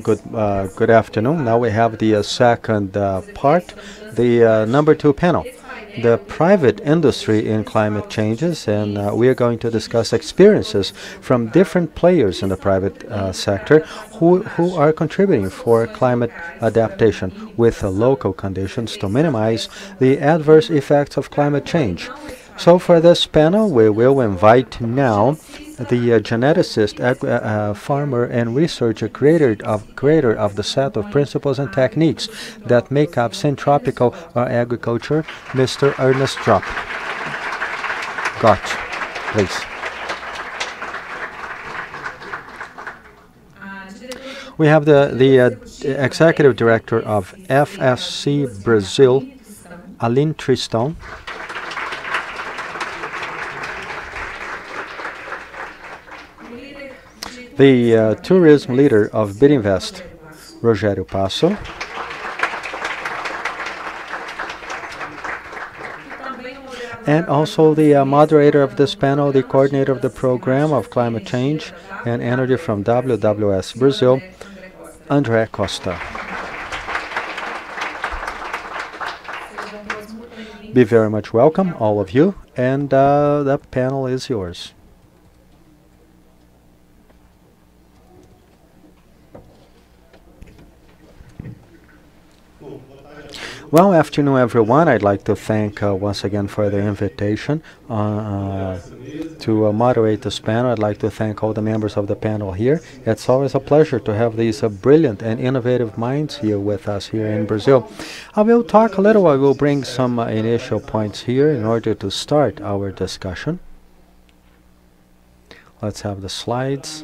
Good afternoon. Now we have the second part, the number 2 panel, the private industry in climate changes, and we are going to discuss experiences from different players in the private sector who are contributing for climate adaptation with local conditions to minimize the adverse effects of climate change. So for this panel, we will invite now the geneticist, farmer, and researcher creator of the set of principles and techniques that make up syntropical agriculture, Mr. Ernest Gott, please. We have the executive director of FSC Brazil, Aline Tristão. The tourism leader of Bidinvest, Rogério Passo. And also the moderator of this panel, the coordinator of the program of climate change and energy from WWS Brazil, André Costa. Be very much welcome, all of you, and the panel is yours. Well, afternoon, everyone. I'd like to thank once again for the invitation to moderate this panel. I'd like to thank all the members of the panel here. It's always a pleasure to have these brilliant and innovative minds here with us here in Brazil. I will talk a little. I will bring some initial points here in order to start our discussion. Let's have the slides.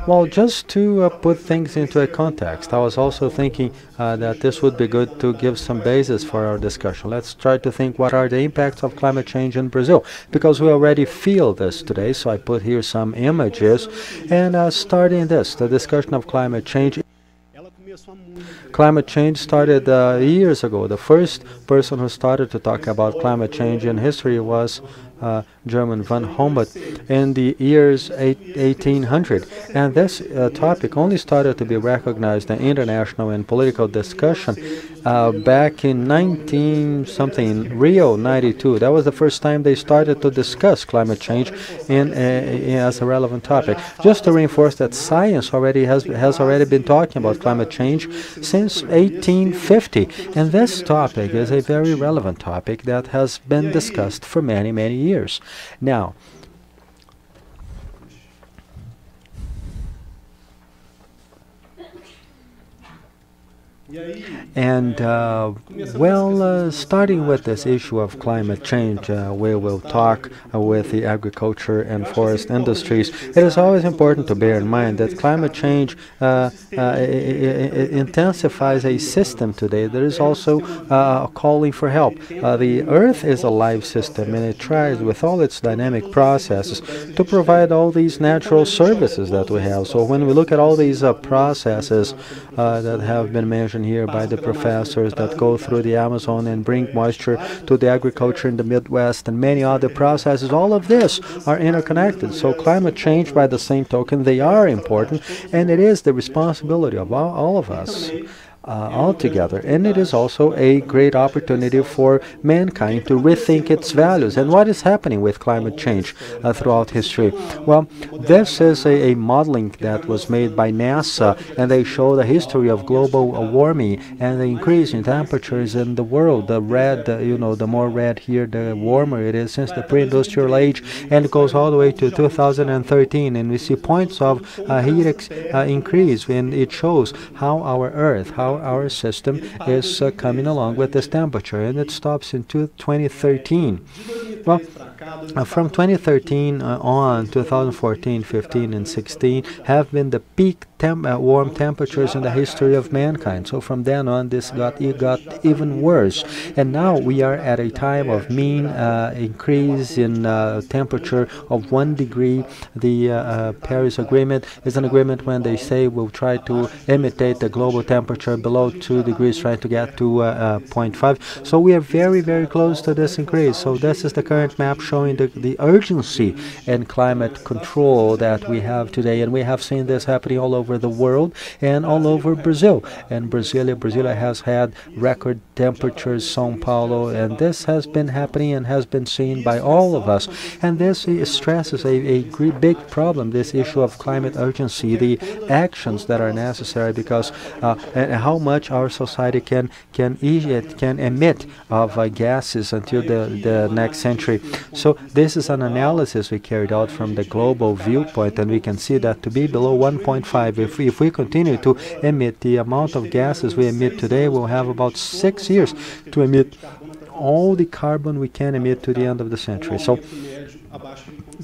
Well, just to put things into a context, I was also thinking that this would be good to give some basis for our discussion. Let's try to think what are the impacts of climate change in Brazil, because we already feel this today, so I put here some images. And starting this, the discussion of climate change. Climate change started years ago. The first person who started to talk about climate change in history was German von Humboldt in the years 1800. And this topic only started to be recognized in international and political discussion back in 19-something, Rio 92. That was the first time they started to discuss climate change as a relevant topic. Just to reinforce that science has already been talking about climate change since 1850. And this topic is a very relevant topic that has been discussed for many, many years. Now, and starting with this issue of climate change, we will talk with the agriculture and forest industries. It is always important to bear in mind that climate change intensifies a system today. There is also calling for help. The Earth is a live system, and it tries with all its dynamic processes to provide all these natural services that we have. So when we look at all these processes that have been mentioned here by the professors that go through the Amazon and bring moisture to the agriculture in the Midwest and many other processes, all of this are interconnected. So climate change, by the same token, they are important, and it is the responsibility of all of us altogether. And it is also a great opportunity for mankind to rethink its values. And what is happening with climate change throughout history? Well, this is a modeling that was made by NASA, and they show the history of global warming and the increase in temperatures in the world. The red, the more red here, the warmer it is since the pre-industrial age, and it goes all the way to 2013. And we see points of heat increase, and it shows how our Earth, how our system is coming along with this temperature, and it stops in 2013. Well, from 2013 on, 2014, 15, and 16 have been the peak warm temperatures in the history of mankind. So from then on, it got even worse. And now we are at a time of mean increase in temperature of 1 degree. The Paris Agreement is an agreement when they say we'll try to imitate the global temperature below 2 degrees, trying to get to 0.5. So we are very, very close to this increase. So this is the current map showing the urgency in climate control that we have today. And we have seen this happening all over over the world and all over Brazil. And Brazil has had record temperatures, São Paulo, and this has been happening and has been seen by all of us. And this stresses a big problem, this issue of climate urgency, the actions that are necessary, because and how much our society can emit of gases until the next century. So this is an analysis we carried out from the global viewpoint, and we can see that to be below 1.5, if we continue to emit the amount of gases we emit today, we'll have about 6 years to emit all the carbon we can emit to the end of the century. So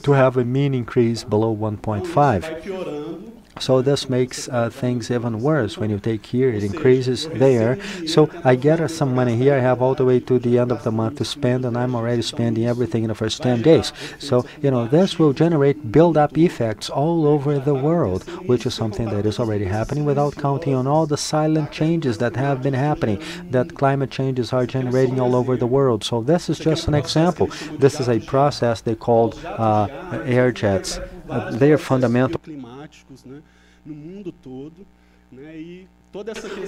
to have a mean increase below 1.5. So this makes things even worse. When you take here, it increases there. So I get some money here. I have all the way to the end of the month to spend, and I'm already spending everything in the first 10 days. So, this will generate build-up effects all over the world, which is something that is already happening, without counting on all the silent changes that have been happening, that climate changes are generating all over the world. So this is just an example. This is a process they called air jets. They are fundamental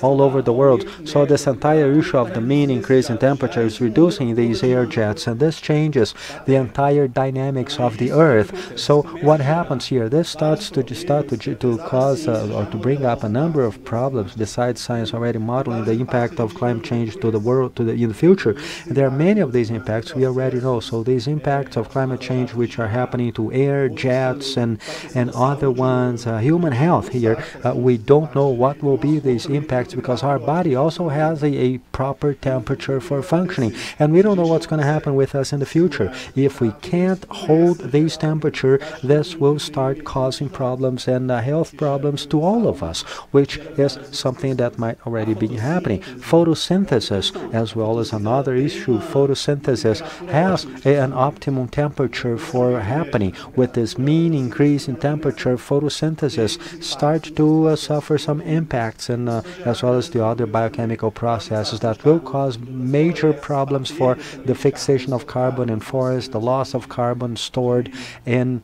all over the world. So this entire issue of the mean increase in temperature is reducing these air jets, and this changes the entire dynamics of the Earth. So what happens here? This starts to cause or to bring up a number of problems, besides science already modeling the impact of climate change to the world in the future. And there are many of these impacts we already know. So these impacts of climate change, which are happening to air jets and other ones, human health here, we don't know what will be these impacts, because our body also has a proper temperature for functioning, and we don't know what's going to happen with us in the future. If we can't hold this temperature, this will start causing problems and health problems to all of us, which is something that might already be happening. Photosynthesis, as well as another issue. Photosynthesis has an optimum temperature for happening. With this mean increase in temperature, photosynthesis starts to suffer some impacts, and as well as the other biochemical processes that will cause major problems for the fixation of carbon in forests, the loss of carbon stored in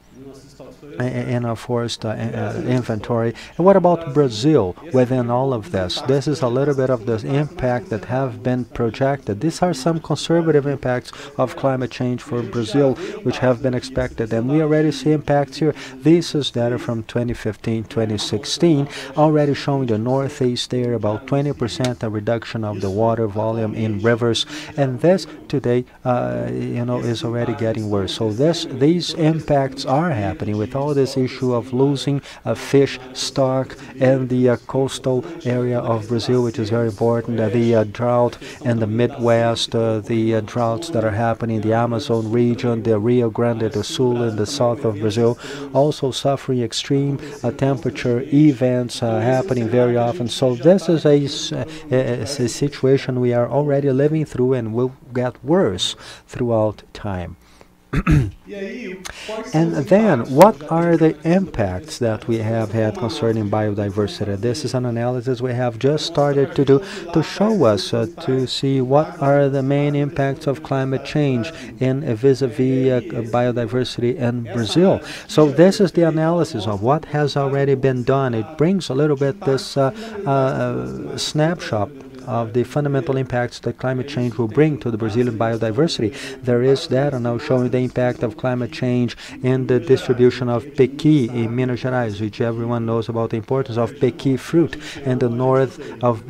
our forest inventory. And what about Brazil within all of this? This is a little bit of the impact that have been projected. These are some conservative impacts of climate change for Brazil, which have been expected, and we already see impacts here. This is data from 2015-2016, already showing the northeast there about 20% a reduction of the water volume in rivers, and this today is already getting worse. So these impacts are happening with all this issue of losing a fish stock in the coastal area of Brazil, which is very important. The drought in the Midwest, the droughts that are happening in the Amazon region, the Rio Grande do Sul in the south of Brazil, also suffering extreme temperature events happening very often. So this is a situation we are already living through and will get worse throughout time. And then, what are the impacts that we have had concerning biodiversity? This is an analysis we have just started to do to show us, to see what are the main impacts of climate change in vis-a-vis biodiversity in Brazil. So this is the analysis of what has already been done. It brings a little bit this snapshot of the fundamental impacts that climate change will bring to the Brazilian biodiversity. There is that, and I'll show you the impact of climate change in the distribution of pequi in Minas Gerais, which everyone knows about the importance of pequi fruit in the north of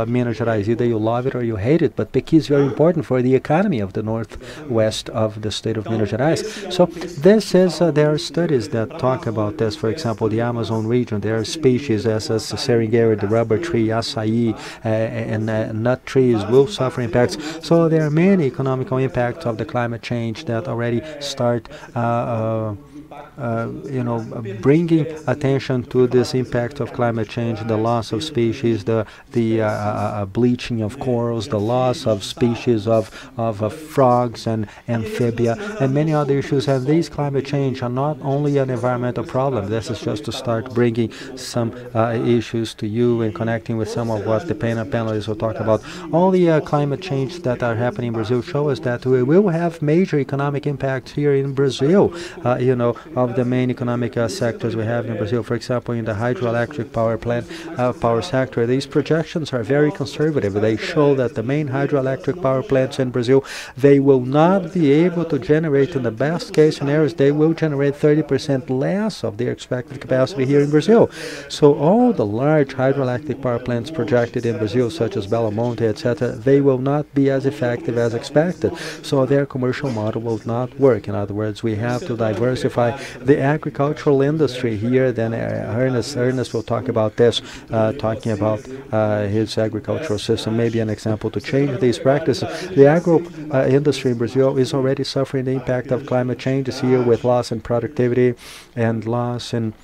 Minas Gerais. Either you love it or you hate it, but pequi is very important for the economy of the northwest of the state of Minas Gerais. So this is, there are studies that talk about this. For example, the Amazon region, there are species as the seringueira, the rubber tree, acai, and nut trees will suffer impacts. So there are many economical impacts of the climate change that already start bringing attention to this impact of climate change, the loss of species, the bleaching of corals, the loss of species of frogs and amphibia, and many other issues. And these climate change are not only an environmental problem. This is just to start bringing some issues to you and connecting with some of what the panelists will talk about. All the climate change that are happening in Brazil show us that we will have major economic impacts here in Brazil. of the main economic sectors we have in Brazil. For example, in the hydroelectric power sector, these projections are very conservative. They show that the main hydroelectric power plants in Brazil, they will not be able to generate, in the best case scenarios, they will generate 30% less of their expected capacity here in Brazil. So all the large hydroelectric power plants projected in Brazil, such as Belo Monte, etc., they will not be as effective as expected. So their commercial model will not work. In other words, we have to diversify the agricultural industry here. Then Ernest will talk about this, talking about his agricultural system, maybe an example to change these practices. The agro industry in Brazil is already suffering the impact of climate change this year, with loss in productivity and loss in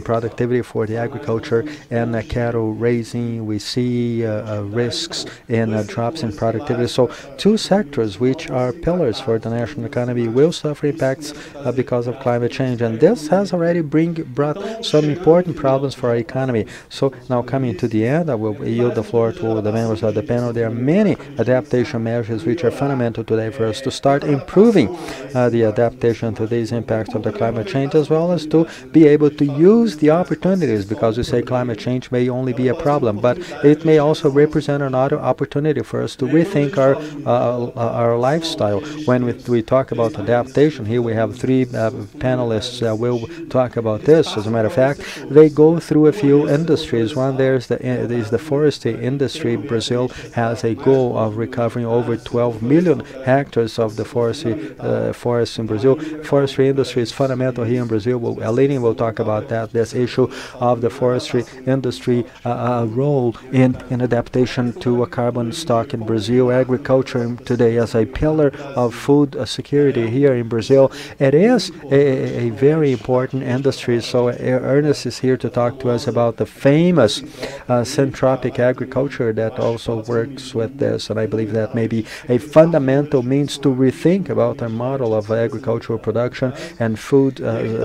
productivity for the agriculture and cattle raising. We see risks and drops in productivity. So two sectors which are pillars for the national economy will suffer impacts because of climate change, and this has already brought some important problems for our economy. So now, coming to the end, I will yield the floor to the members of the panel. There are many adaptation measures which are fundamental today for us to start improving the adaptation to these impacts of the climate change, as well as to be able to use the opportunities, because we say climate change may only be a problem, but it may also represent another opportunity for us to rethink our lifestyle. When we talk about adaptation, here we have three panelists that will talk about this. As a matter of fact, they go through a few industries. One there's the forestry industry. Brazil has a goal of recovering over 12 million hectares of the forests in Brazil. Forestry industry is fundamental here in Brazil. Aline will talk about this issue of the forestry industry role in adaptation to a carbon stock in Brazil. Agriculture today as a pillar of food security here in Brazil. It is a very important industry. So Ernest is here to talk to us about the famous syntropic agriculture that also works with this, and I believe that may be a fundamental means to rethink about our model of agricultural production and food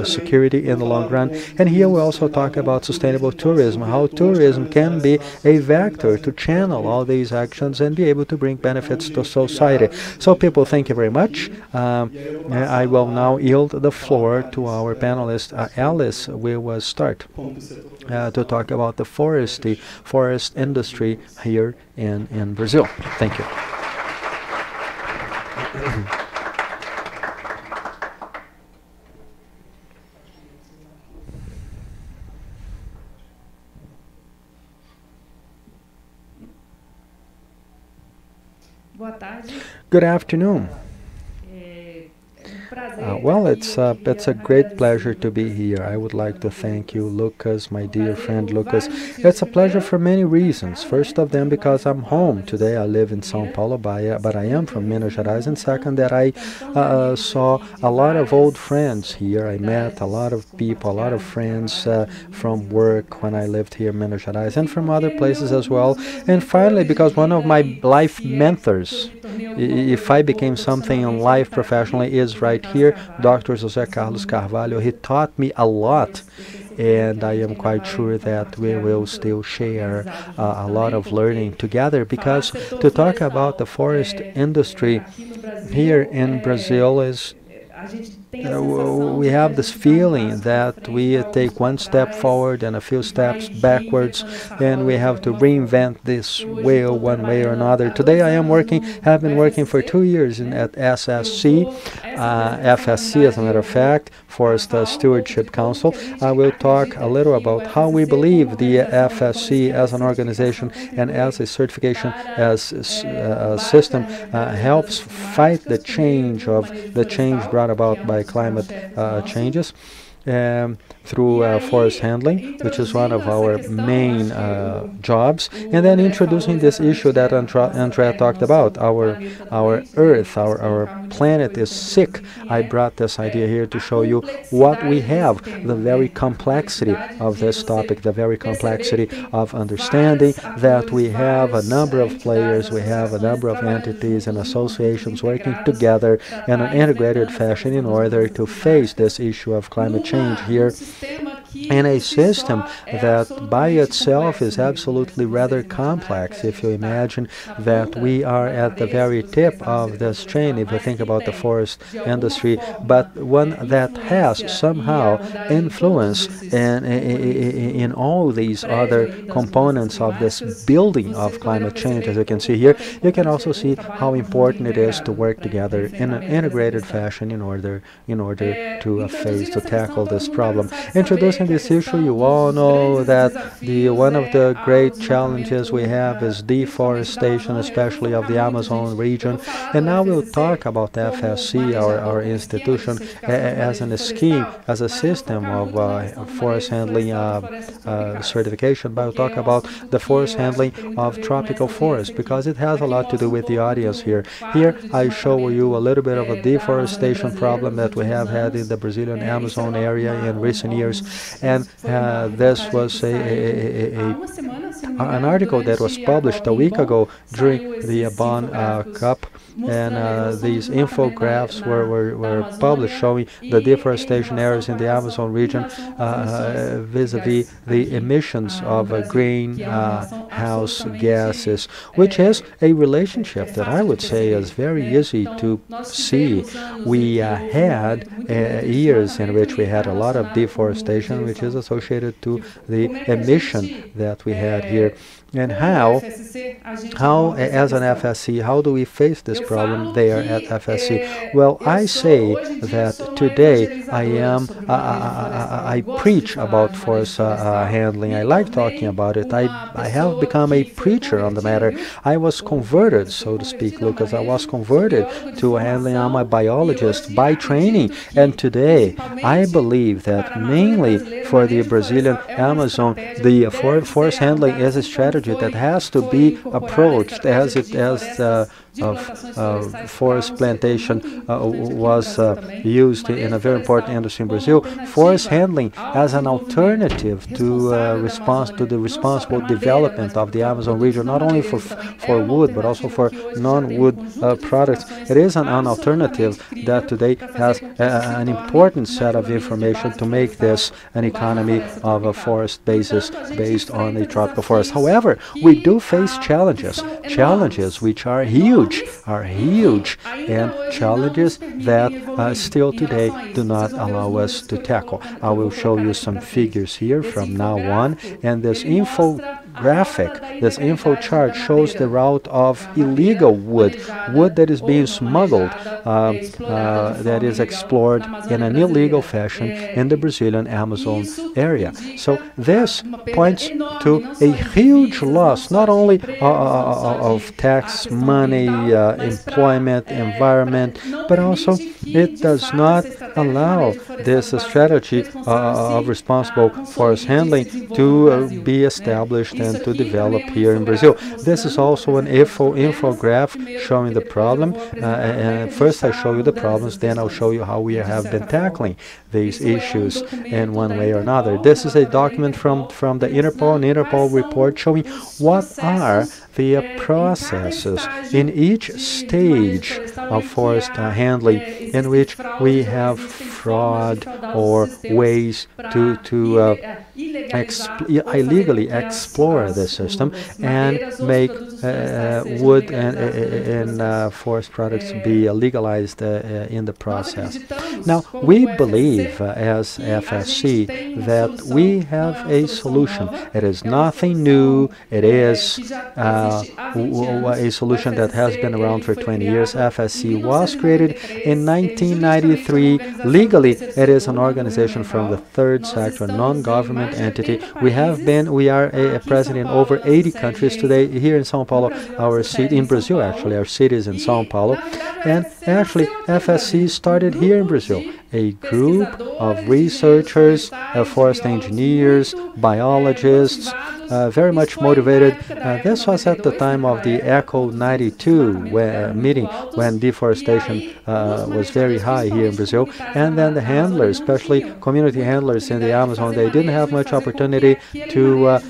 security in the long run. And here we also talk about sustainable tourism, how tourism can be a vector to channel all these actions and be able to bring benefits to society. So people, thank you very much. I will now yield the floor to our panelist. Alice will start to talk about the forest industry here in Brazil. Thank you. Good afternoon. Well, it's a great pleasure to be here. I would like to thank you, Lucas, my dear friend Lucas. It's a pleasure for many reasons. First of them, because I'm home today. I live in São Paulo, but I am from Minas Gerais. And second, that I saw a lot of old friends here. I met a lot of people, a lot of friends from work when I lived here in Minas Gerais, and from other places as well. And finally, because one of my life mentors, if I became something in life professionally, is right here, Dr. José Carlos Carvalho. He taught me a lot, and I am quite sure that we will still share a lot of learning together, because to talk about the forest industry here in Brazil is we have this feeling that we take one step forward and a few steps backwards, and we have to reinvent this wheel one way or another. Today I have been working for 2 years at FSC, as a matter of fact, Forest Stewardship Council. I will talk a little about how we believe the FSC as an organization and as a certification as a system helps fight the change brought about by climate changes through forest handling, which is one of our main jobs, and then introducing this issue that Andrea talked about. Our Earth, our planet is sick. I brought this idea here to show you what we have, the very complexity of this topic, the very complexity of understanding that we have a number of players, we have a number of entities and associations working together in an integrated fashion in order to face this issue of climate change here in a system that by itself is absolutely rather complex. If you imagine that we are at the very tip of this chain, if you think about the forest industry, but one that has somehow influence in all these other components of this building of climate change. As you can see here, you can also see how important it is to work together in an integrated fashion in order to tackle this problem. Introducing this issue, you all know that one of the great challenges we have is deforestation, especially of the Amazon region. And now we'll talk about FSC, our institution, as a scheme, as a system of forest handling certification. But we'll talk about the forest handling of tropical forests, because it has a lot to do with the audience here. Here I show you a little bit of a deforestation problem that we have had in the Brazilian Amazon area in recent years. And this was an article that was published a week ago during the Bonn Cup. And these infographs were published showing the deforestation areas in the Amazon region vis-a-vis the emissions of greenhouse gases, which is a relationship that I would say is very easy to see. We had years in which we had a lot of deforestation, which is associated to the emission that we had here. And how, as an FSC, how do we face this problem there at FSC? Well, I say that today I preach about forest handling. I like talking about it. I have become a preacher on the matter. I was converted, so to speak, Lucas. I was converted to handling. I'm a biologist by training. And today, I believe that mainly for the Brazilian Amazon, the forest handling is a strategy that has to be approached as forest plantation was used in a very important industry in Brazil. Forest handling as an alternative to the responsible development of the Amazon region, not only for wood but also for non-wood products. It is an alternative that today has an important set of information to make this an economy of a forest basis based on a tropical forest. However, we do face challenges which are huge, and challenges that still today do not allow us to tackle. I will show you some figures here from now on, and this infographic, this info chart shows the route of illegal wood that is being smuggled, that is explored in an illegal fashion in the Brazilian Amazon area. So this points to a huge loss, not only of tax money, employment, environment, but also it does not allow this strategy of responsible forest handling to be established and to develop here in Brazil. This is also an infograph showing the problem. And first I show you the problems, then I'll show you how we have been tackling these issues in one way or another. This is a document from the Interpol report showing what are the processes in each stage of forest handling in which we have fraud or ways to illegally explore the system and make wood and forest products be legalized in the process. Now, we believe as FSC that we have a solution. It is nothing new. It is a solution that has been around for 20 years. FSC was created in 1993. Legally, it is an organization from the third sector, a non-government entity. We are present in over 80 countries today. Here in São Paulo, our seat in Brazil, actually, our city is in São Paulo. And actually, FSC started here in Brazil. A group of researchers, forest engineers, biologists, very much motivated. This was at the time of the ECHO 92 meeting when deforestation was very high here in Brazil. And then the handlers, especially community handlers in the Amazon, they didn't have much opportunity to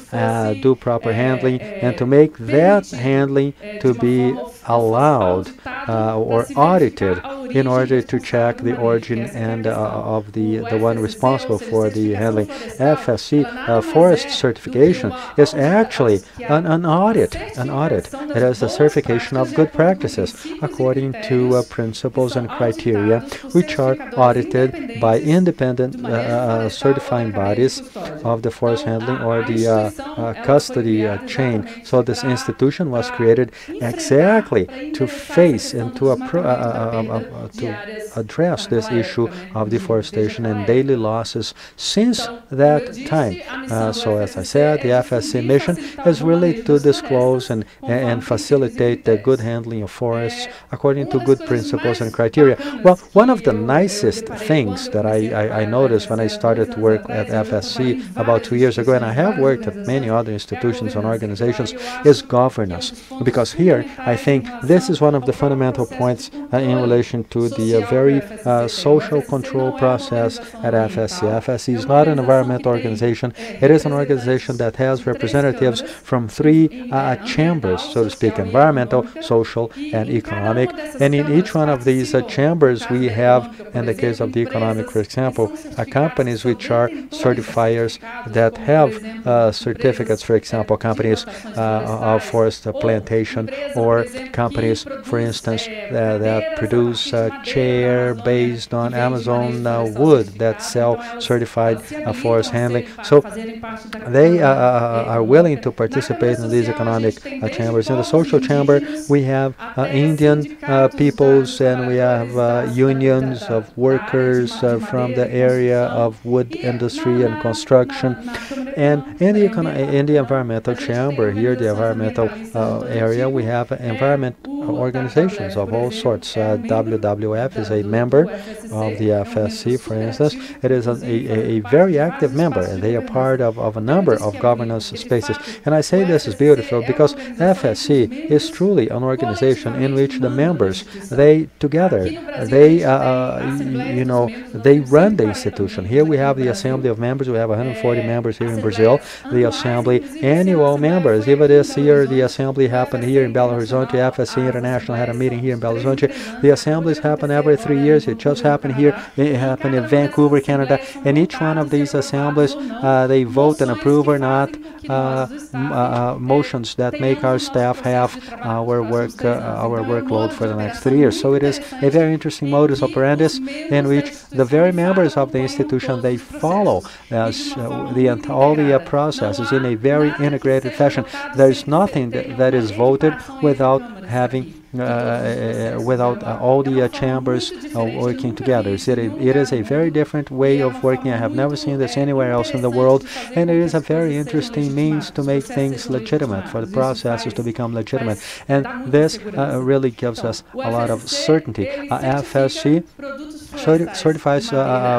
do proper handling and to make that handling to be allowed or audited in order to check the origin and of the one responsible for the handling. FSC forest certification is actually an audit. It is the certification of good practices according to principles and criteria which are audited by independent certifying bodies of the forest handling or the custody chain. So this institution was created exactly to face and to address this issue of deforestation and daily losses since that time. So as I said, the FSC mission is really to disclose and facilitate the good handling of forests according to good principles and criteria. Well, one of the nicest things that I noticed when I started to work at FSC about 2 years ago, and I have worked at many other institutions and organizations, is governance. Because here, I think this is one of the fundamental points in relation to the very social control process at FSC. FSC is not an environmental organization. It is an organization that has representatives from three chambers, so to speak: environmental, social, and economic. And in each one of these chambers, we have, in the case of the economic, for example, companies which are certifiers that have certificates, for example, companies of forest plantation, or companies, for instance, that produce chair based on Amazon wood that sell certified forest handling. So they are willing to participate in these economic chambers. In the social chamber, we have Indian peoples, and we have unions of workers from the area of wood industry and construction. And in the environmental chamber, here, the environmental area, we have environment organizations of all sorts. WWF is a member of the FSC, for instance. It is a very active member, and they are part of a number of governance spaces. And I say this is beautiful because FSC is truly an organization in which the members, they run the institution. Here we have the Assembly of Members. We have 140 members here in Brazil. The Assembly annual members. Even this year, the Assembly happened here in Belo Horizonte. FSC International had a meeting here in Belo Horizonte. The assemblies happen every 3 years. It just happened here. It happened in Vancouver, Canada. And each one of these assemblies, they vote and approve or not motions that make our staff have our workload for the next 3 years. So it is a very interesting modus operandi in which the very members of the institution, they follow all the processes in a very integrated fashion. There is nothing that is voted without having without all the chambers working together. It is a very different way of working. I have never seen this anywhere else in the world, and it is a very interesting means to make things legitimate, for the processes to become legitimate. And this really gives us a lot of certainty. FSC certifies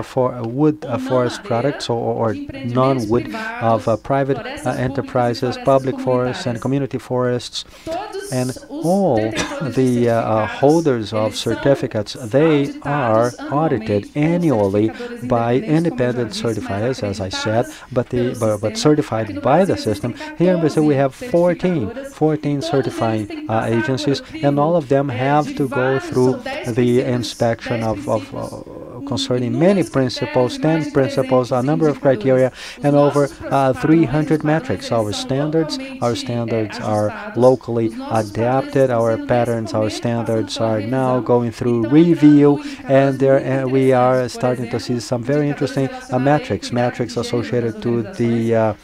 for wood forest products or non-wood of private enterprises, public forests, and community forests. And all the holders of certificates, they are audited annually by independent certifiers, as I said, but certified by the system. Here in Brazil, we have 14 certifying agencies, and all of them have to go through the inspection of concerning many principles, 10 principles, a number of criteria, and over 300 metrics. Our standards are locally adapted. Our patterns, our standards are now going through review, and we are starting to see some very interesting metrics associated to the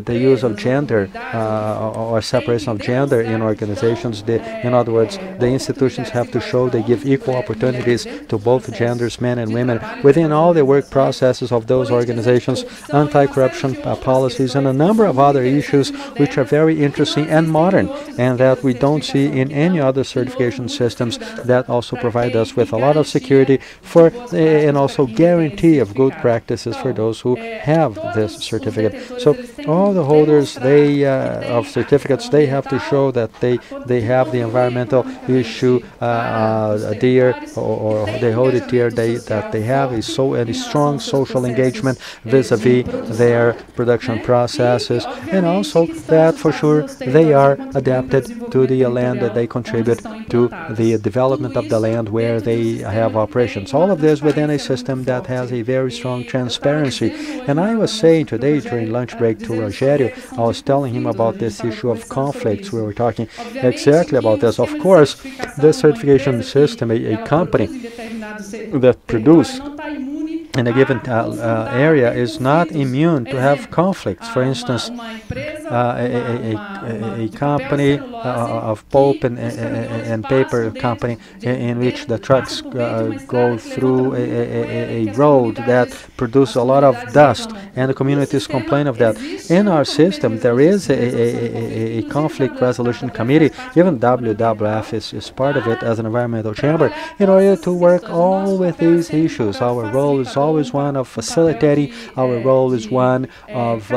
use of gender or separation of gender in organizations. In other words, the institutions have to show they give equal opportunities to both genders, men and women, within all the work processes of those organizations, anti-corruption policies, and a number of other issues which are very interesting and modern, and that we don't see in any other certification systems, that also provide us with a lot of security for and also guarantee of good practices for those who have this certificate. So all the holders of certificates, they have to show that they have the environmental issue dear, or they hold community that they have a strong social engagement vis-a-vis their production processes, and also that for sure they are adapted to the land, that they contribute to the development of the land where they have operations. All of this within a system that has a very strong transparency. And I was saying today during lunch break to Rogério, I was telling him about this issue of conflicts. We were talking exactly about this. Of course, the certification system, a company that produces in a given area is not immune to have conflicts. For instance, a company of pulp and paper company in which the trucks go through a road that produces a lot of dust, and the communities complain of that. In our system, there is a conflict resolution committee. Even WWF is part of it as an environmental chamber in order to work all with these issues. Our role is always one of facilitating. Our role is one of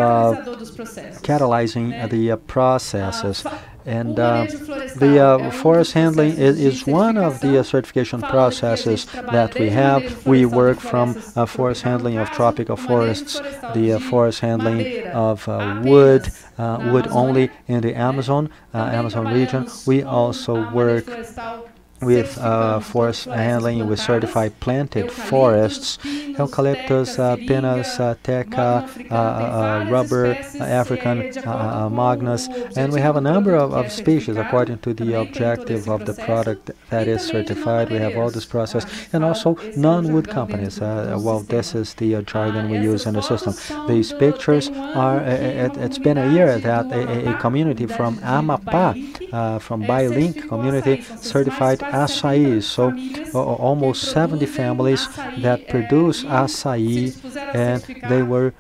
catalyzing the processes. And the forest handling is one of the certification processes that we have. We work from forest handling of tropical forests, the forest handling of wood only in the Amazon region. We also work with forest handling with certified planted forests, eucalyptus, pinus, teca, rubber, African magnus, and we have a number of species according to the objective of the product that is certified. We have all this process, and also non-wood companies. Well, this is the jargon we use in the system. These pictures are, it's been a year that a community from Amapá, from Bailink community, certified acai. So almost 70 families that produce acai, and they were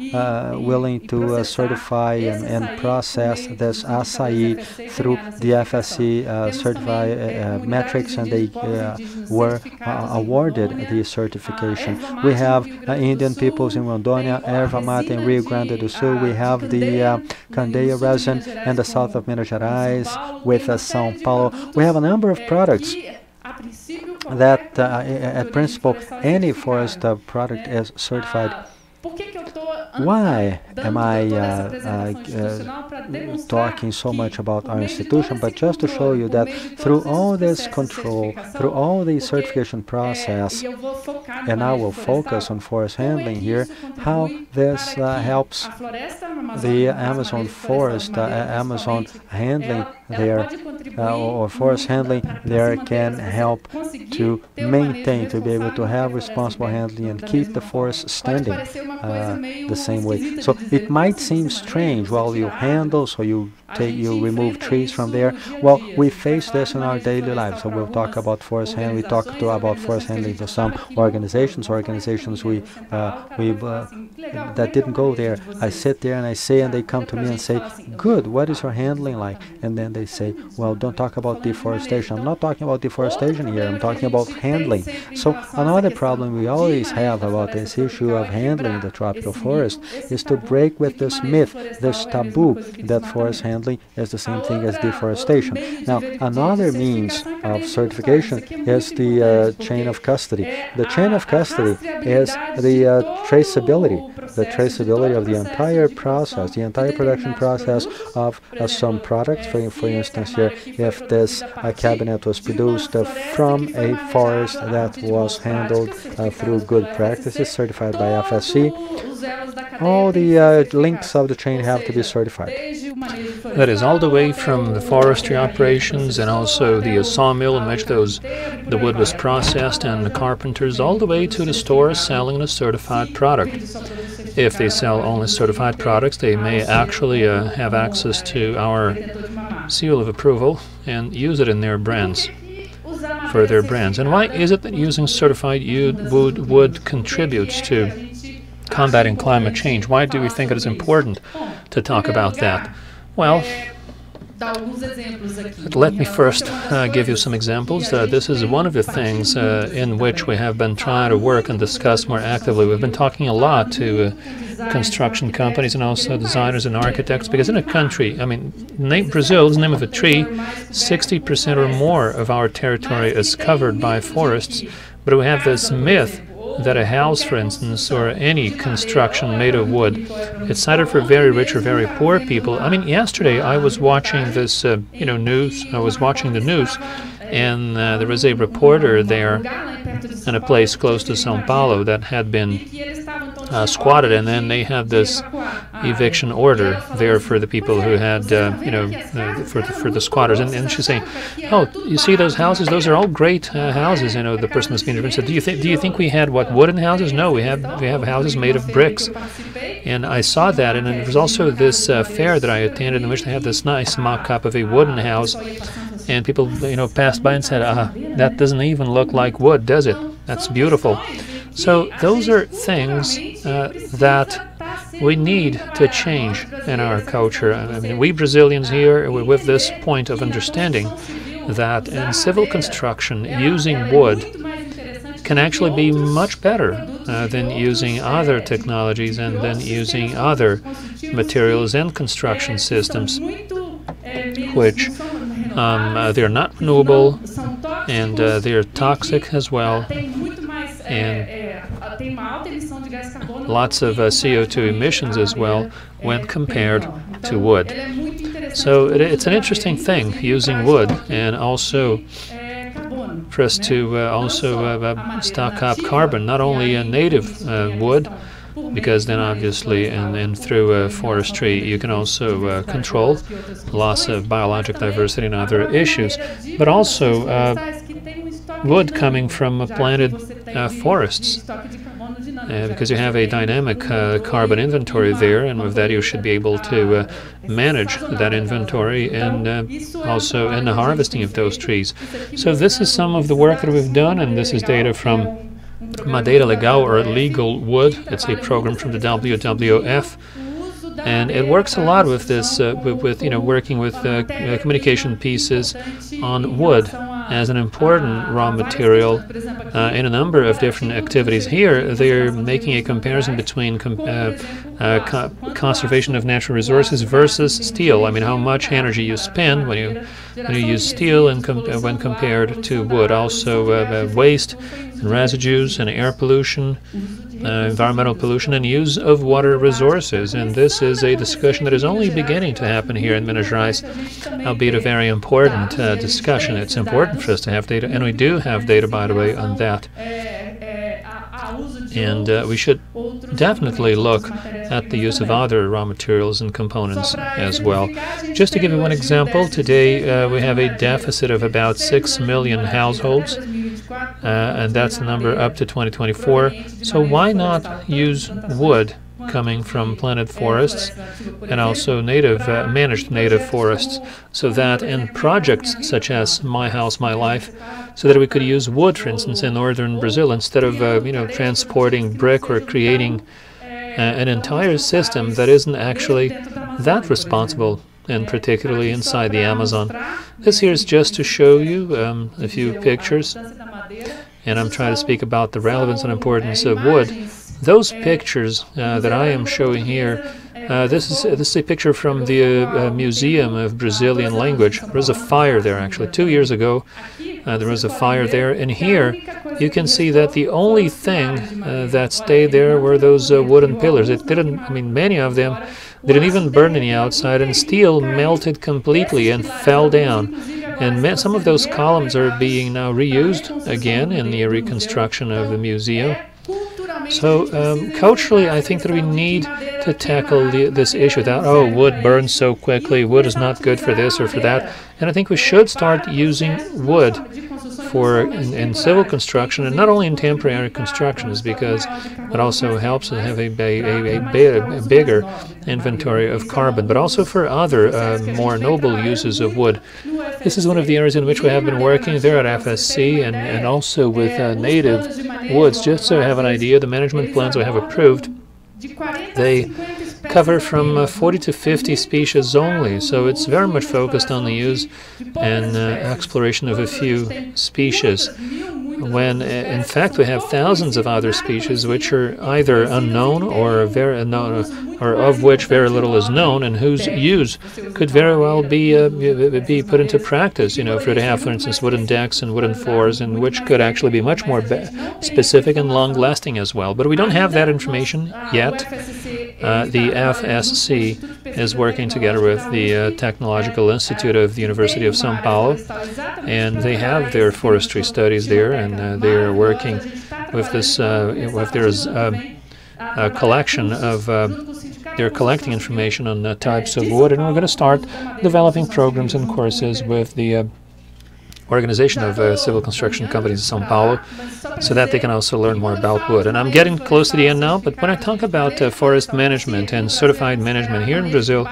willing to certify and process this acai through the FSC certified metrics, and they were awarded the certification. We have Indian peoples in Rondônia, Erva Mate in Rio Grande do Sul. We have the Candeia resin in the south of Minas Gerais with São Paulo. We have a number of products that, at principle, any forest product is certified. Why am I talking so much about our institution? But just to show you that through all this control, through all the certification process, and I will focus on forest handling here, how this helps the Amazon forest, Amazon handling there, or forest handling there can help to maintain, to be able to have responsible handling and keep the forest standing the same way. So it might seem strange, well, you handle, so you remove trees from there. Well, we face this in our daily lives. So we'll talk about forest handling. We talk about forest handling to some organizations that didn't go there. I sit there and I say, and they come to me and say, good, what is your handling like? And then they say, well, don't talk about deforestation. I'm not talking about deforestation here. I'm talking about handling. So another problem we always have about this issue of handling the tropical forest is to break with this myth, this taboo that forest handling is the same thing as deforestation. Now, another means of certification is the chain of custody. The chain of custody is the traceability of the entire process, the entire production process of some products. For instance, here, if this cabinet was produced from a forest that was handled through good practices, certified by FSC, all the links of the chain have to be certified. That is, all the way from the forestry operations and also the sawmill in which the wood was processed and the carpenters, all the way to the stores selling a certified product. If they sell only certified products, they may actually have access to our seal of approval and use it in their brands, for their brands. And why is it that using certified wood contributes to combating climate change? Why do we think it is important to talk about that? Well, let me first give you some examples. This is one of the things in which we have been trying to work and discuss more actively. We've been talking a lot to construction companies and also designers and architects, because in a country, I mean, Brazil is the name of a tree, 60% or more of our territory is covered by forests, But we have this myth that a house, for instance, or any construction made of wood, it's either for very rich or very poor people. I mean, yesterday I was watching this, news. I was watching the news, and there was a reporter there in a place close to São Paulo that had been squatted, and then they had this eviction order there for the people who had, for the squatters. And she's saying, "Oh, you see those houses? Those are all great houses." The person that's being interviewed said, "Do you think we had wooden houses? No, we have houses made of bricks." And I saw that, and there was also this fair that I attended in which they had this nice mock-up of a wooden house, and people, passed by and said, "That doesn't even look like wood, does it? That's beautiful." So those are things that we need to change in our culture. I mean, we Brazilians here, with this point of understanding that in civil construction, using wood can actually be much better than using other technologies and then using other materials and construction systems, which they're not renewable, and they're toxic as well, and lots of CO2 emissions as well when compared to wood. So it's an interesting thing, using wood, and also for us to stock up carbon, not only a native wood, because then obviously and through forestry you can also control loss of biologic diversity and other issues, but also wood coming from planted forests, because you have a dynamic carbon inventory there, and with that you should be able to manage that inventory and also in the harvesting of those trees. So this is some of the work that we've done, and this is data from Madeira Legal, or Legal Wood. It's a program from the WWF, and it works a lot with this, working with communication pieces on wood as an important raw material in a number of different activities. Here they're making a comparison between conservation of natural resources versus steel. I mean, how much energy you spend when you use steel and when compared to wood. Also waste and residues and air pollution, environmental pollution, and use of water resources. And this is a discussion that is only beginning to happen here in Minas Gerais, albeit a very important discussion. It's important for us to have data, and we do have data, by the way, on that. And we should definitely look at the use of other raw materials and components as well. Just to give you one example, today we have a deficit of about 6 million households, and that's the number up to 2024. So why not use wood coming from planted forests and also managed native forests, so that in projects such as My House, My Life, so that we could use wood, for instance, in northern Brazil, instead of transporting brick or creating an entire system that isn't actually that responsible, and particularly inside the Amazon. This here is just to show you a few pictures, and I'm trying to speak about the relevance and importance of wood. Those pictures that I am showing here, this is a picture from the Museum of Brazilian Language. There was a fire there, actually. 2 years ago, there was a fire there. And here, you can see that the only thing that stayed there were those wooden pillars. It didn't, many of them didn't even burn any outside, and steel melted completely and fell down. And some of those columns are being now reused again in the reconstruction of the museum. So culturally, I think that we need to tackle this issue that, wood burns so quickly, wood is not good for this or for that. And I think we should start using wood in civil construction, and not only in temporary constructions, because it also helps us have a bigger inventory of carbon, but also for other more noble uses of wood. This is one of the areas in which we have been working there at FSC, and also with native woods. Just so you have an idea, the management plans we have approved, they cover from 40 to 50 species only, so it's very much focused on the use and exploration of a few species. when in fact we have thousands of other species which are either unknown or very unknown, or of which very little is known, and whose use could very well be put into practice. You know, if you were to have, for instance, wooden decks and wooden floors, and which could actually be much more specific and long-lasting as well. But we don't have that information yet. The FSC is working together with the Technological Institute of the University of São Paulo, and they have their forestry studies there, and they are working with this with their collection of they're collecting information on the types of wood, and we're going to start developing programs and courses with the Organization of Civil Construction Companies in São Paulo, so that they can also learn more about wood. And I'm getting close to the end now, but when I talk about forest management and certified management here in Brazil,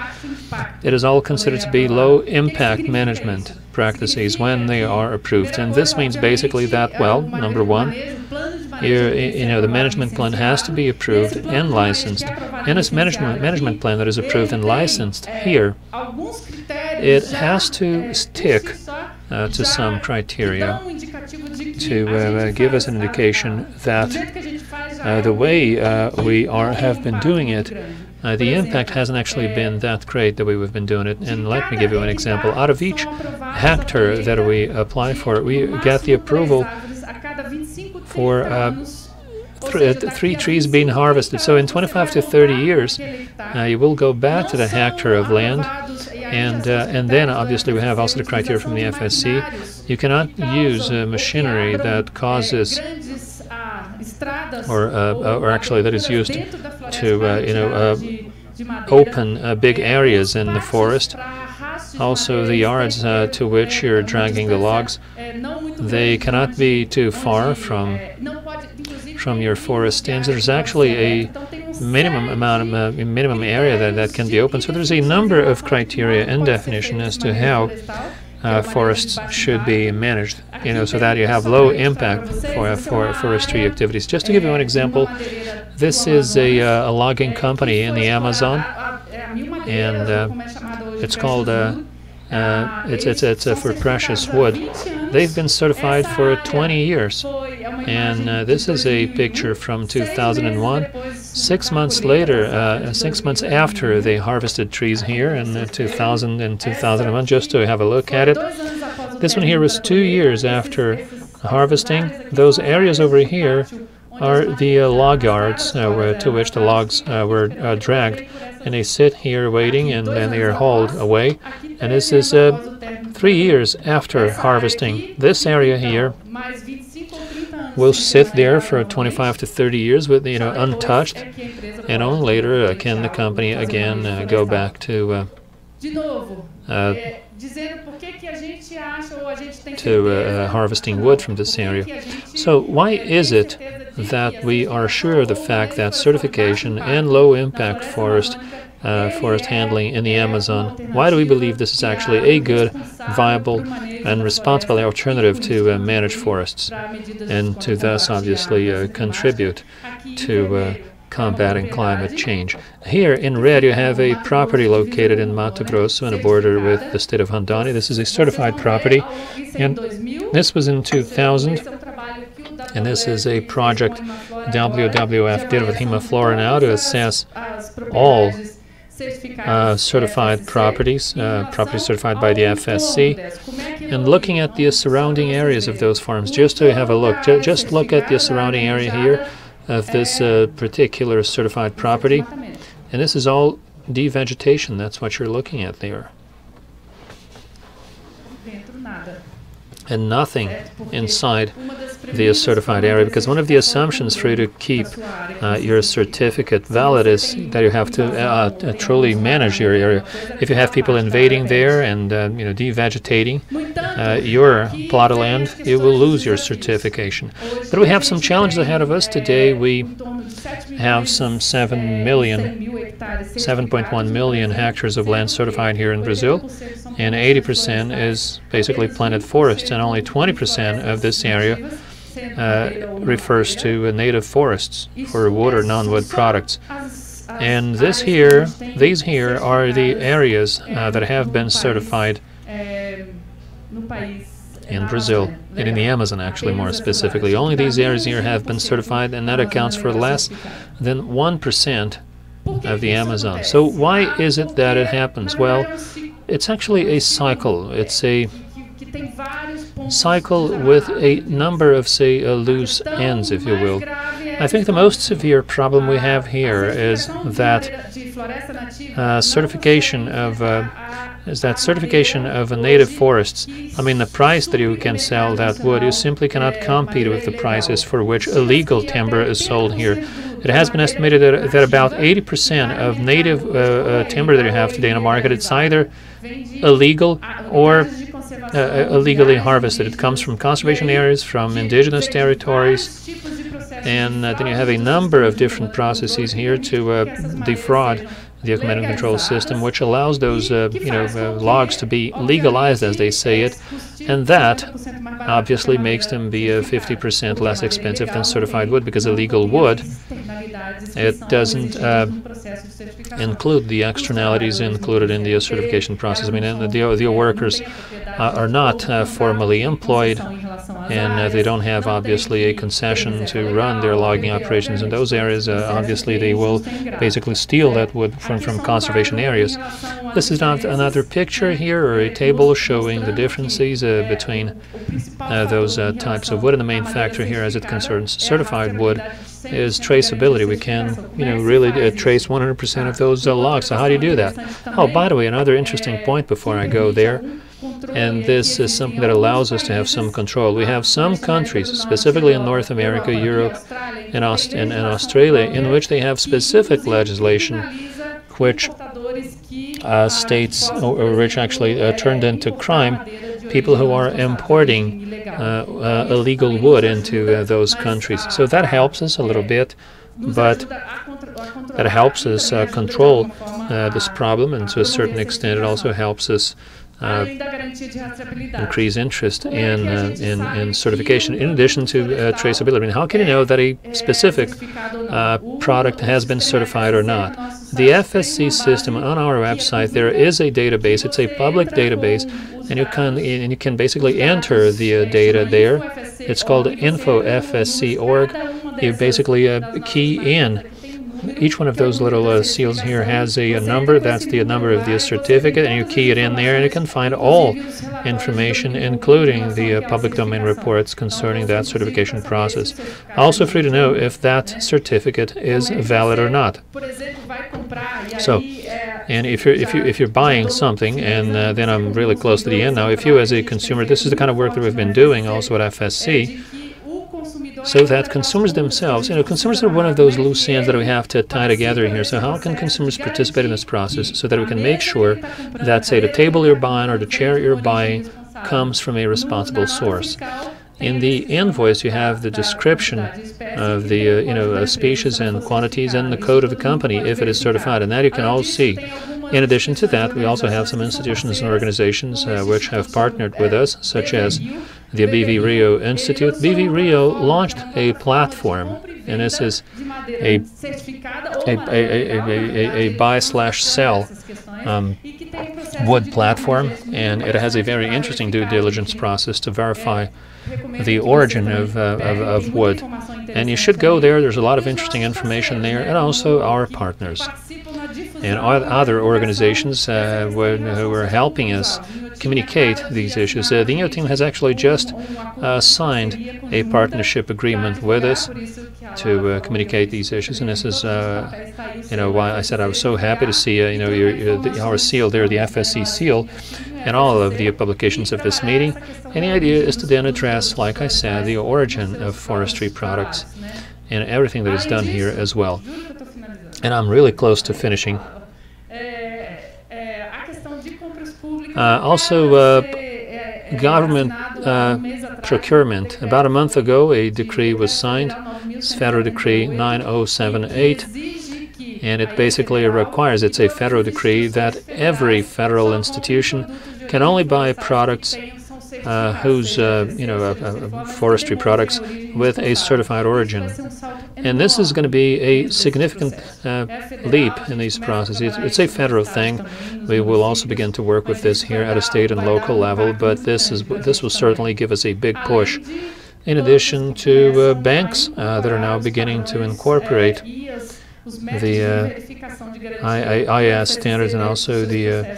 it is all considered to be low-impact management practices when they are approved. And this means basically that, well, number one, the management plan has to be approved and licensed. And this management plan that is approved and licensed here, it has to stick to some criteria to give us an indication that the way we have been doing it, the impact hasn't actually been that great the way we've been doing it. And let me give you an example. Out of each hectare that we apply for, we get the approval for 3 trees being harvested. So in 25 to 30 years, you will go back to the hectare of land, and then obviously we have also the criteria from the FSC. You cannot use machinery that causes, or actually that is used to open big areas in the forest. Also, the yards to which you're dragging the logs, they cannot be too far from your forest stands. There's actually a minimum area that can be open. So there's a number of criteria and definition as to how forests should be managed, so that you have low impact for forestry activities. Just to give you one example, this is a logging company in the Amazon, and it's called it's for precious wood. They've been certified for 20 years, and this is a picture from 2001. 6 months later, 6 months after they harvested trees here in 2000 and 2001, just to have a look at it. This one here was 2 years after harvesting. Those areas over here are the log yards to which the logs were dragged, and they sit here waiting, and then they are hauled away. And this is 3 years after harvesting. This area here will sit there for 25 to 30 years with untouched, and only later can the company again go back to harvesting wood from this area. So why is it that we are sure of the fact that certification and low impact forest handling in the Amazon, why do we believe this is actually a good, viable, and responsible alternative to manage forests, and to thus obviously contribute to combating climate change? Here in red you have a property located in Mato Grosso on a border with the state of Rondônia. This is a certified property, and this was in 2000, and this is a project WWF did with Hemaflora now to assess all certified properties, properties certified by the FSC, and looking at the surrounding areas of those farms, just to have a look. Just look at the surrounding area here of this particular certified property, and this is all devegetation. That's what you're looking at there, and nothing inside the certified area, because one of the assumptions for you to keep your certificate valid is that you have to truly manage your area. If you have people invading there and devegetating your plot of land, you will lose your certification. But we have some challenges ahead of us. Today we have some 7.1 million hectares of land certified here in Brazil, and 80% is basically planted forests, and only 20% of this area refers to native forests for wood or non-wood products. And these here are the areas that have been certified in Brazil, and in the Amazon actually more specifically. Only these areas here have been certified, and that accounts for less than 1% of the Amazon. So why is it that it happens? Well, it's actually a cycle. It's a cycle with a number of, say, loose ends, if you will. I think the most severe problem we have here is that certification of native forests. I mean, the price that you can sell that wood, you simply cannot compete with the prices for which illegal timber is sold here. It has been estimated that about 80% of native timber that you have today in the market, it's either illegal or illegally harvested. It comes from conservation areas, from indigenous territories, and then you have a number of different processes here to defraud the command and control system, which allows those logs to be legalized, as they say it, and that obviously makes them be 50% less expensive than certified wood, because illegal wood, it doesn't include the externalities included in the certification process. I mean, the workers are not formally employed, and they don't have obviously a concession to run their logging operations in those areas. Obviously, they will basically steal that wood from conservation areas. This is not another picture here or a table showing the differences between those types of wood. And the main factor here, as it concerns certified wood, is traceability. We can, really trace 100% of those logs. So how do you do that? Oh, by the way, another interesting point before I go there, and this is something that allows us to have some control. We have some countries, specifically in North America, Europe, and Australia, in which they have specific legislation which states, or which actually turned into crime, people who are importing illegal wood into those countries. So that helps us a little bit, but that helps us control this problem, and to a certain extent it also helps us increase interest in certification, in addition to traceability. I mean, how can you know that a specific product has been certified or not? The FSC system on our website, there is a database. It's a public database, and you can basically enter the data there. It's called info.fsc.org. You basically key in. Each one of those little seals here has a number. That's the number of the certificate, and you key it in there, and you can find all information, including the public domain reports concerning that certification process. Also free to know if that certificate is valid or not. So, and if you're buying something, and then I'm really close to the end now, if you as a consumer, this is the kind of work that we've been doing also at FSC, so that consumers themselves, consumers are one of those loose ends that we have to tie together here. So how can consumers participate in this process so that we can make sure that, say, the table you're buying or the chair you're buying comes from a responsible source? In the invoice, you have the description of the species and quantities and the code of the company if it is certified, and that you can all see. In addition to that, we also have some institutions and organizations which have partnered with us, such as the BV Rio Institute. BV Rio launched a platform, and this is a buy/sell wood platform, and it has a very interesting due diligence process to verify the origin of wood. And you should go there. There's a lot of interesting information there, and also our partners and other organizations who are helping us communicate these issues. The Inhotim has actually just signed a partnership agreement with us to communicate these issues, and this is why I said I was so happy to see our seal there, the FSC seal, and all of the publications of this meeting. And the idea is to then address, like I said, the origin of forestry products and everything that is done here as well. And I'm really close to finishing. Also, government procurement. About a month ago, a decree was signed. It's Federal Decree 9078, and it basically requires, it's a federal decree, that every federal institution can only buy products whose forestry products with a certified origin. And this is going to be a significant leap in these processes. It's a federal thing. We will also begin to work with this here at a state and local level, but this will certainly give us a big push. In addition to banks that are now beginning to incorporate the IAS standards and also the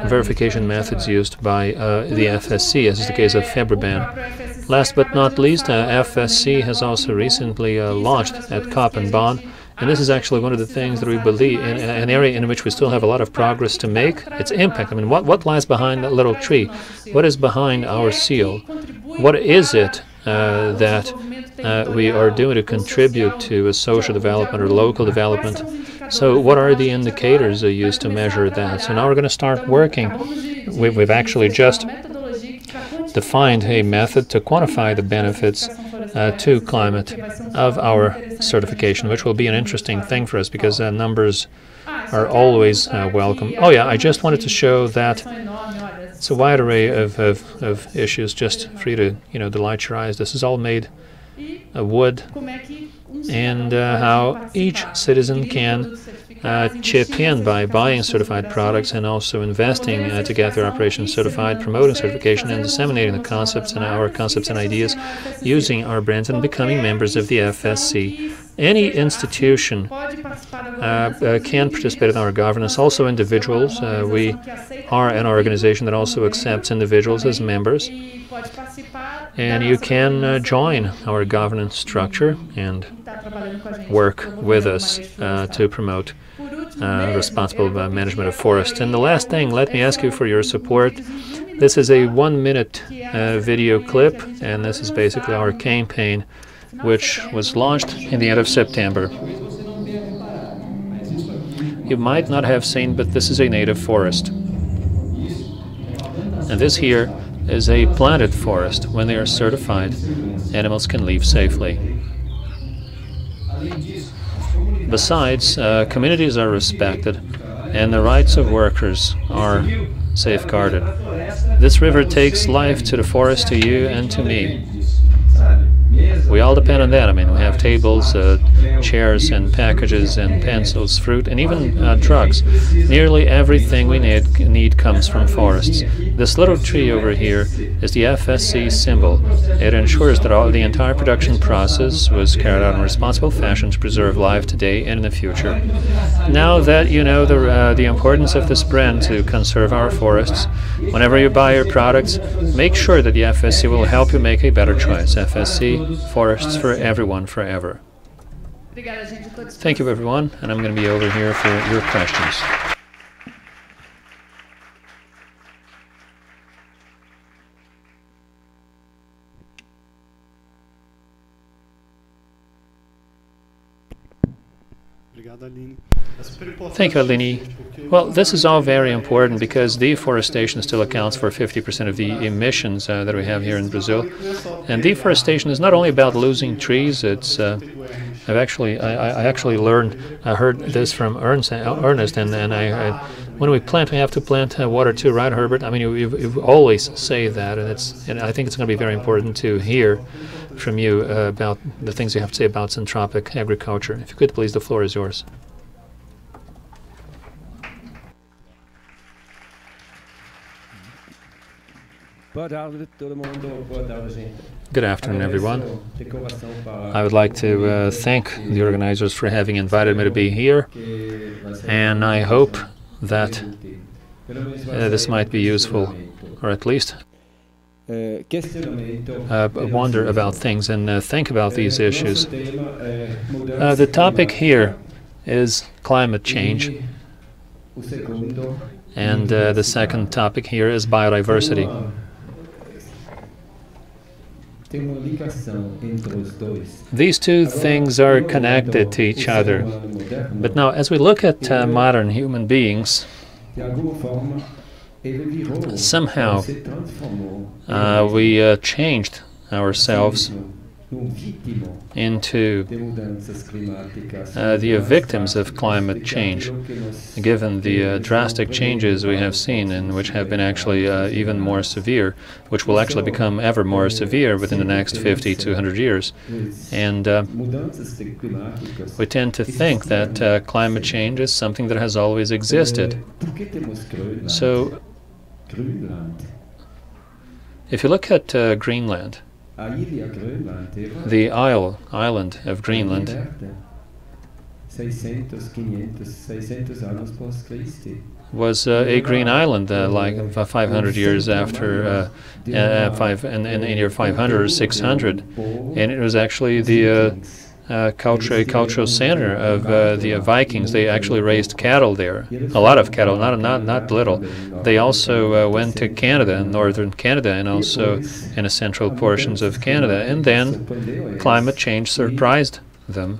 verification methods used by the FSC, as is the case of Febraban. Last but not least, FSC has also recently launched at COP and Bonn, and this is actually one of the things that we believe in, an area in which we still have a lot of progress to make. Its impact. I mean, what lies behind that little tree? What is behind our seal? What is it that we are doing to contribute to a social development or local development? So what are the indicators used to measure that? So now we're going to start working. We've actually just defined a method to quantify the benefits to climate of our certification, which will be an interesting thing for us because numbers are always welcome. Oh yeah, I just wanted to show that it's a wide array of issues just for you to, delight your eyes. This is all made of wood, and how each citizen can chip in by buying certified products and also investing to get their operations certified, promoting certification and disseminating the concepts and our concepts and ideas, using our brands and becoming members of the FSC. Any institution can participate in our governance, also individuals. We are an organization that also accepts individuals as members. And you can join our governance structure and work with us to promote responsible management of forests. And the last thing, let me ask you for your support. This is a 1-minute video clip, and this is basically our campaign, which was launched in the end of September. You might not have seen, but this is a native forest. And this here is a planted forest. When they are certified, animals can leave safely. Besides, communities are respected and the rights of workers are safeguarded. This river takes life to the forest, to you and to me. We all depend on that. I mean, we have tables, chairs and packages and pencils, fruit, and even drugs. Nearly everything we need comes from forests. This little tree over here is the FSC symbol. It ensures that the entire production process was carried out in a responsible fashion to preserve life today and in the future. Now that you know the importance of this brand to conserve our forests, whenever you buy your products, make sure that the FSC will help you make a better choice. FSC, forests for everyone, forever. Thank you, everyone, and I'm going to be over here for your questions. Thank you, Aline. Well, this is all very important because deforestation still accounts for 50% of the emissions that we have here in Brazil. And deforestation is not only about losing trees. It's I actually heard this from Ernest, and when we plant, we have to plant water too, right, Herbert? I mean, you always say that, and I think it's going to be very important to hear from you about the things you have to say about syntropic agriculture. If you could, please, the floor is yours. Good afternoon, everyone. I would like to thank the organizers for having invited me to be here, and I hope that this might be useful, or at least wonder about things and think about these issues. The topic here is climate change, and the second topic here is biodiversity. These two things are connected to each other. But now, as we look at modern human beings, somehow we changed ourselves into the victims of climate change, given the drastic changes we have seen and which have been actually even more severe, which will actually become ever more severe within the next 50 to 100 years. And we tend to think that climate change is something that has always existed. So, if you look at Greenland, the island of Greenland was a green island like 500 years after, in year 500 or 600, and it was actually the cultural center of the Vikings. They actually raised cattle there, a lot of cattle, not little. They also went to Canada, northern Canada, and also in the central portions of Canada. And then climate change surprised them,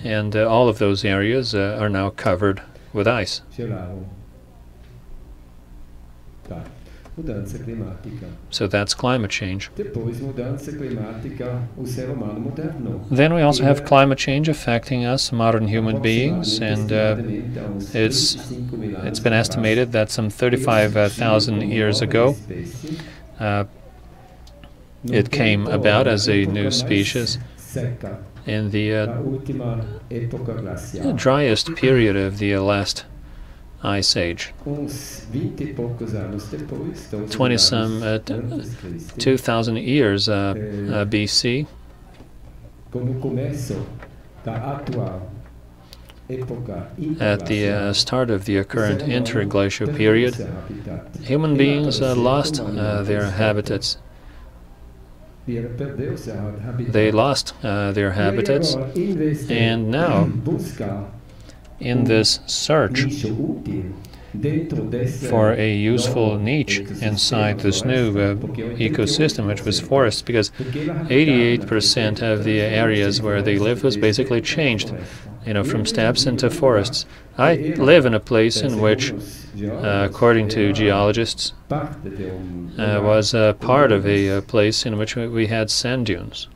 and all of those areas are now covered with ice. So that's climate change. Then we also have climate change affecting us, modern human beings, and it's been estimated that some 35,000 years ago it came about as a new species in the driest period of the last Ice Age. 2,000 years BC. At the start of the current interglacial period, human beings lost their habitats. They lost their habitats, and now, in this search for a useful niche inside this new ecosystem, which was forests, because 88% of the areas where they lived was basically changed, from steppes into forests. I live in a place in which, according to geologists, was part of a place in which we had sand dunes.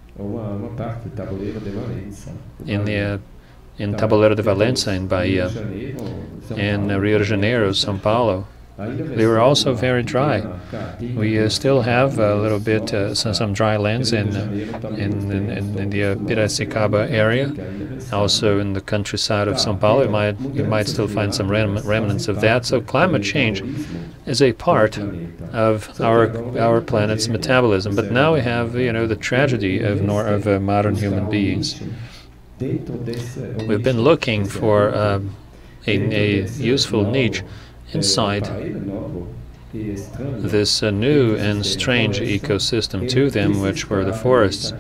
In Taboleiro de Valença, in Bahia, in Rio de Janeiro, São Paulo. They were also very dry. We still have a little bit, some dry lands in the Piracicaba area. Also in the countryside of São Paulo, you might still find some remnants of that. So climate change is a part of our planet's metabolism. But now we have, the tragedy of modern human beings. We've been looking for a useful niche inside this new and strange ecosystem to them, which were the forests.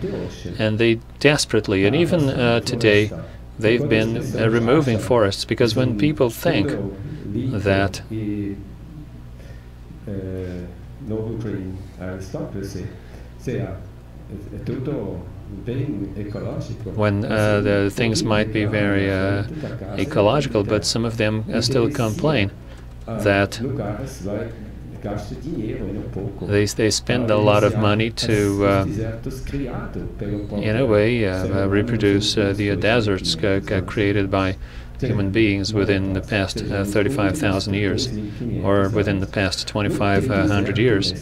And they desperately, and even today, they've been removing forests, because when people think that when the things might be very ecological, but some of them still complain that they spend a lot of money to, in a way, reproduce the deserts created by human beings within the past 35,000 years, or within the past 2,500 years.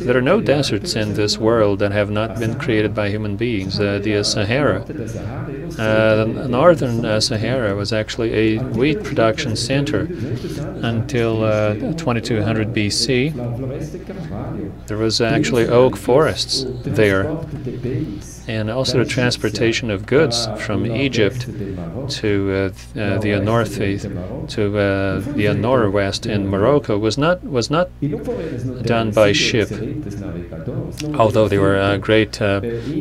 There are no deserts in this world that have not been created by human beings. The Sahara, the northern Sahara, was actually a wheat production center until 2200 BC. There was actually oak forests there, and also the transportation of goods from Egypt to the north to the northwest in Morocco was not done by ship, although they were great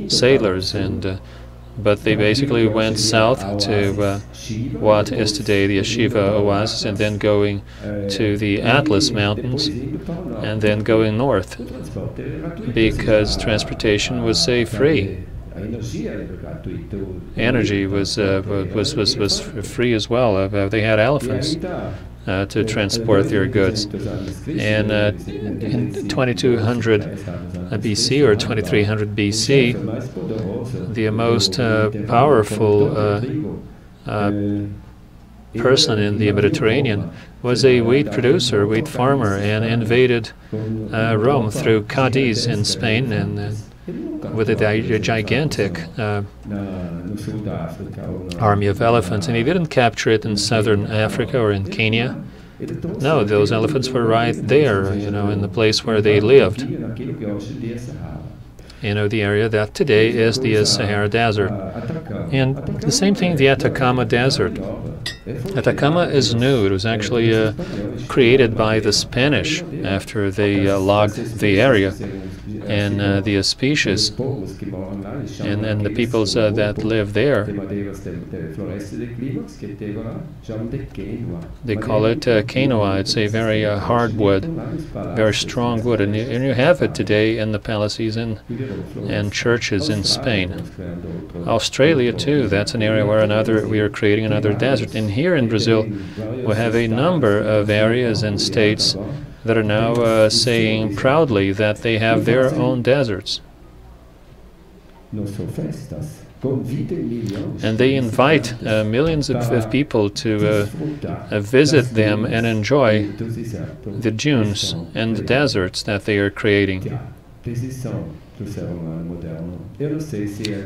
sailors, but they basically went south to what is today the Yeshiva Oasis, and then going to the Atlas Mountains, and then going north, because transportation was free. Energy was free as well. They had elephants. to transport their goods. And in 2200 BC or 2300 BC, the most powerful person in the Mediterranean was a wheat producer, wheat farmer, and invaded Rome through Cadiz in Spain, and with a gigantic army of elephants. And he didn't capture it in southern Africa or in Kenya. No, those elephants were right there, in the place where they lived. The area that today is the Sahara Desert. And the same thing, the Atacama Desert. Atacama is new. It was actually created by the Spanish after they logged the area. And the species and the peoples that live there, they call it quinoa. It's a very hard wood, very strong wood, and you have it today in the palaces and churches in Spain. Australia too, that's an area where we are creating another desert. And here in Brazil, we have a number of areas and states that are now saying proudly that they have their own deserts. And they invite millions of people to visit them and enjoy the dunes and the deserts that they are creating.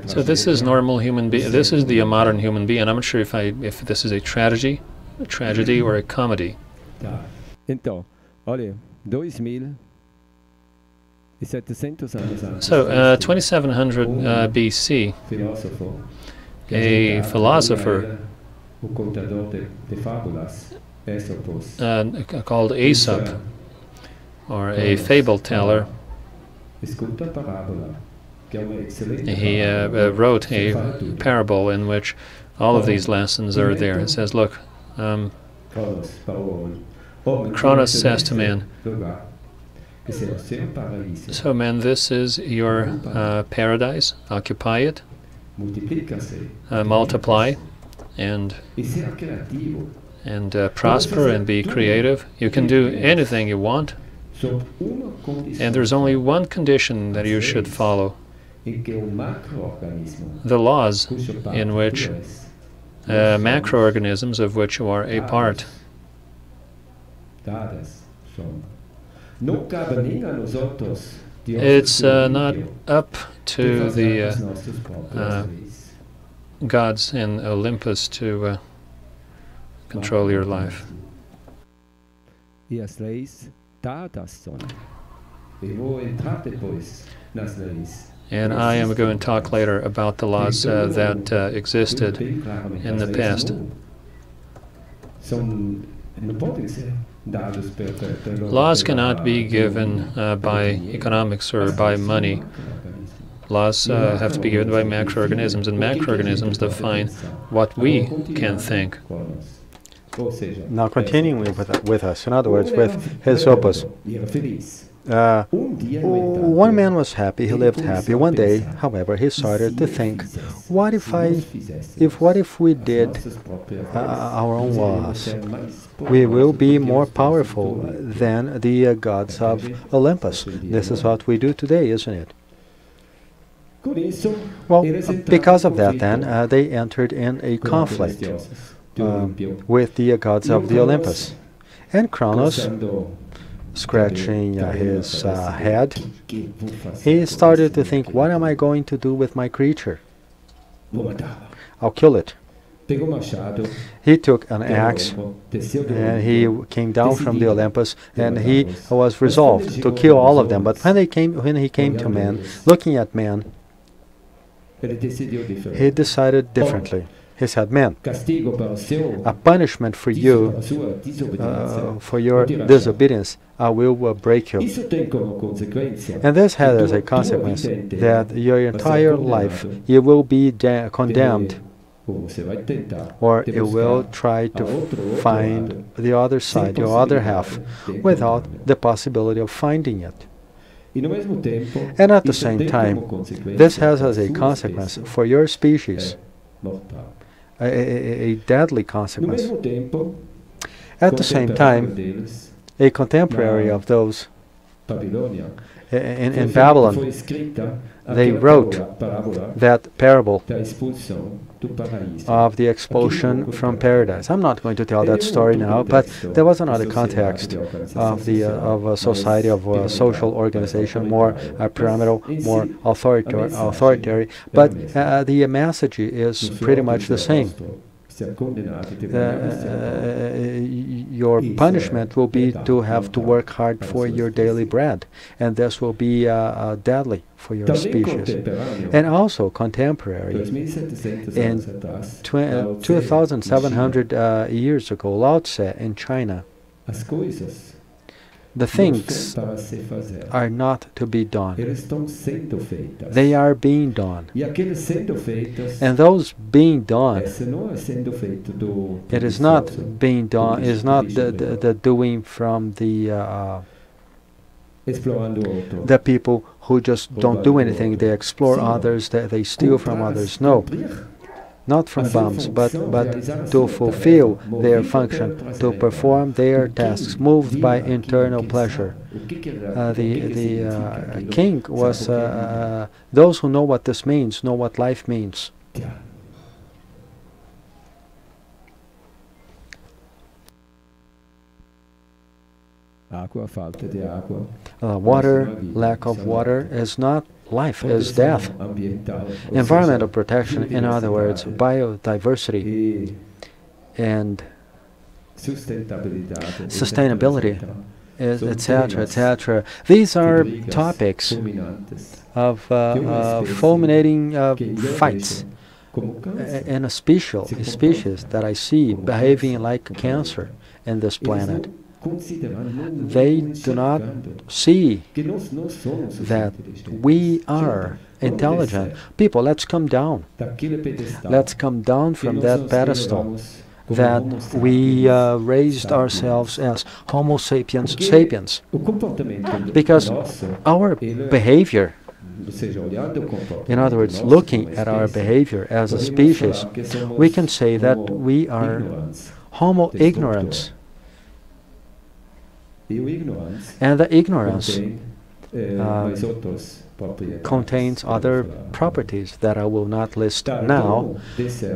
So this is normal human being. This is the modern human being. I'm not sure if this is a tragedy or a comedy. Olha, 2700 anos. So, 2700 BC, a philosopher called Aesop, or a fable teller, he wrote a parable in which all of these lessons are there. It says, look, Kronos says to man, so man, this is your paradise, occupy it, multiply, and prosper and be creative. You can do anything you want, and there's only one condition that you should follow: the laws in which macroorganisms of which you are a part. It's not up to the gods in Olympus to control your life. And I am going to talk later about the laws that existed in the past. Laws cannot be given by economics or by money. Laws have to be given by macroorganisms, and macroorganisms define what we can think. Now continuing with us, in other words, with his opus. One man was happy, he lived happy. One day, however, he started to think, what if we did our own laws? We will be more powerful than the gods of Olympus. This is what we do today, isn't it? Well, because of that then, they entered in a conflict with the gods of the Olympus. And Kronos, scratching his head, he started to think, what am I going to do with my creature? I'll kill it. He took an axe and he came down from the Olympus, and he was resolved to kill all of them. But when he came to man, looking at man, he decided differently. He said, man, a punishment for you, for your disobedience, I will break you. And this had as a consequence that your entire life you will be condemned, or you will try to find the other side, your other half, without the possibility of finding it. And at the same time, this has as a consequence for your species a deadly consequence. At the same time, a contemporary of those in Babylon, they wrote that parable of the expulsion from paradise. I'm not going to tell that story now, but there was another context of a society, of a social organization, more pyramidal, more authoritarian. But the message is pretty much the same. Your punishment will be to have to work hard for your daily bread, and this will be deadly for your species. And also contemporary, in 2,700 years ago, Lao Tse in China, the things are not to be done. They are being done. And those being done, it is not being done, it is not the doing from the people who just don't do anything. They explore others, they steal from others. No. Not from bombs, but to fulfill their function, to perform their tasks, moved by internal pleasure. The king was, those who know what this means, know what life means. Water, lack of water is not life, is death. Environmental protection, in other words, biodiversity and sustainability, etc., etc. These are topics of fulminating fights in a species that I see behaving like cancer in this planet. They do not see that we are intelligent people. Let's come down. Let's come down from that pedestal that we raised ourselves as Homo sapiens sapiens. Because our behavior, in other words, looking at our behavior as a species, we can say that we are Homo ignorans. And the ignorance contains other properties that I will not list now.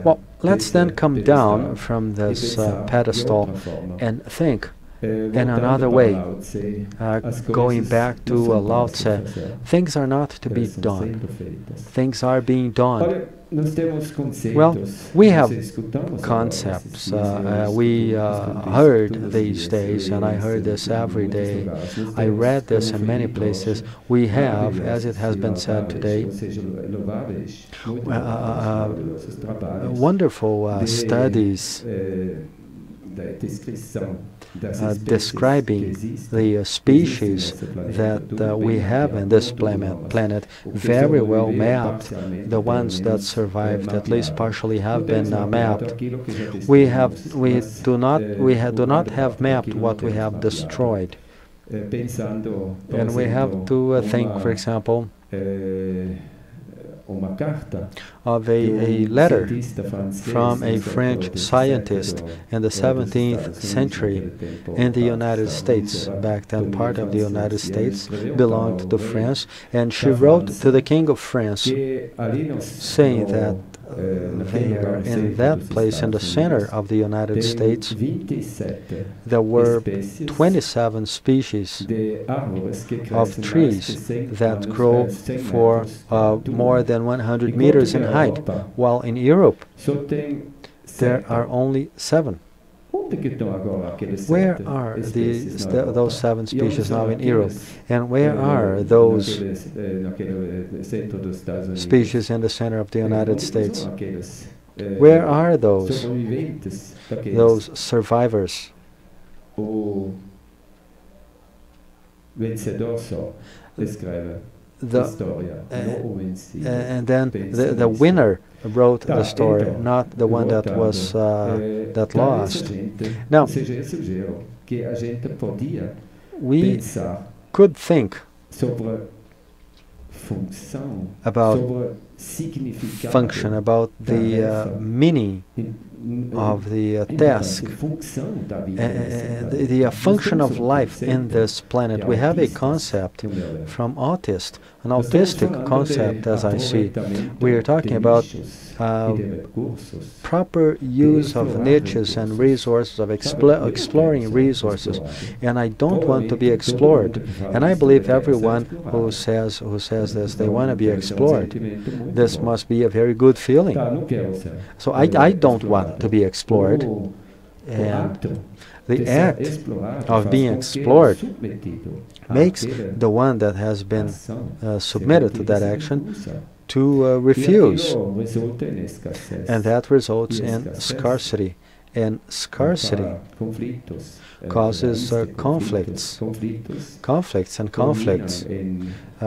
Well, let's then come down from this pedestal and think in another way. Going back to Lao Tse, things are not to be done. Things are being done. Well, we have concepts. We heard these days, and I heard this every day. I read this in many places. We have, as it has been said today, wonderful studies describing the species that we have in this planet, very well mapped. The ones that survived, at least partially, have been mapped. We do not have mapped what we have destroyed, and we have to think, for example, of a letter from a French scientist in the 17th century in the United States. Back then, part of the United States belonged to France, and she wrote to the King of France saying that there, in that place, in the center of the United States, there were 27 species of trees that grow for more than 100 meters in height, while in Europe there are only 7. Where are those 7 species now in Europe? And where are those species in the center of the United States? Where are those survivors? And then the winner wrote the story, not the one that was that lost. Now, we could think about function, about the meaning of the task, the function of life in this planet. We have a concept from an autistic concept, as I see. We are talking about proper use of niches and resources, of exploring resources, and I don't want to be explored. And I believe everyone who says this, they want to be explored. This must be a very good feeling. So I don't want to be explored, and the act of being explored makes the one that has been submitted to that action to refuse, and that results in scarcity. And scarcity causes conflicts.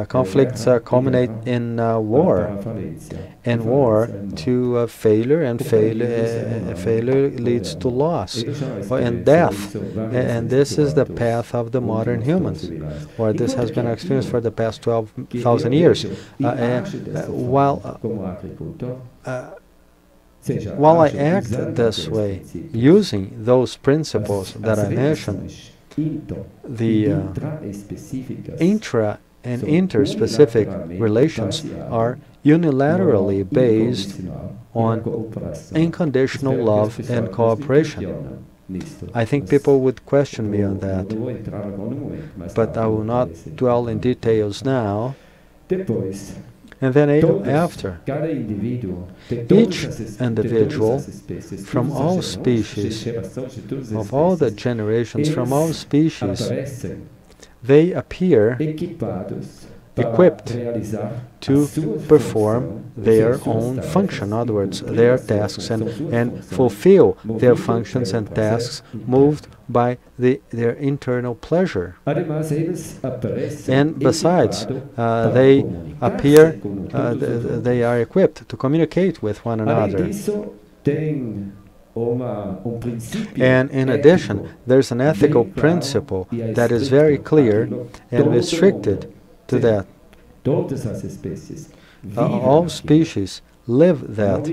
Conflicts culminate in war, and war to failure, and failure leads to loss and death. And this is the path of the modern humans, or this has been experienced for the past 12,000 years. While I act this way, using those principles that I mentioned, the intra and interspecific relations are unilaterally based on unconditional love and cooperation. I think people would question me on that, but I will not dwell in details now. And then after, each individual from all species, of all the generations from all species, they appear equipped to perform their own function, in other words, their tasks, and fulfill their functions and tasks moved by their internal pleasure. And besides, they appear, they are equipped to communicate with one another. And in addition, there's an ethical principle that is very clear and restricted to that. All species live that.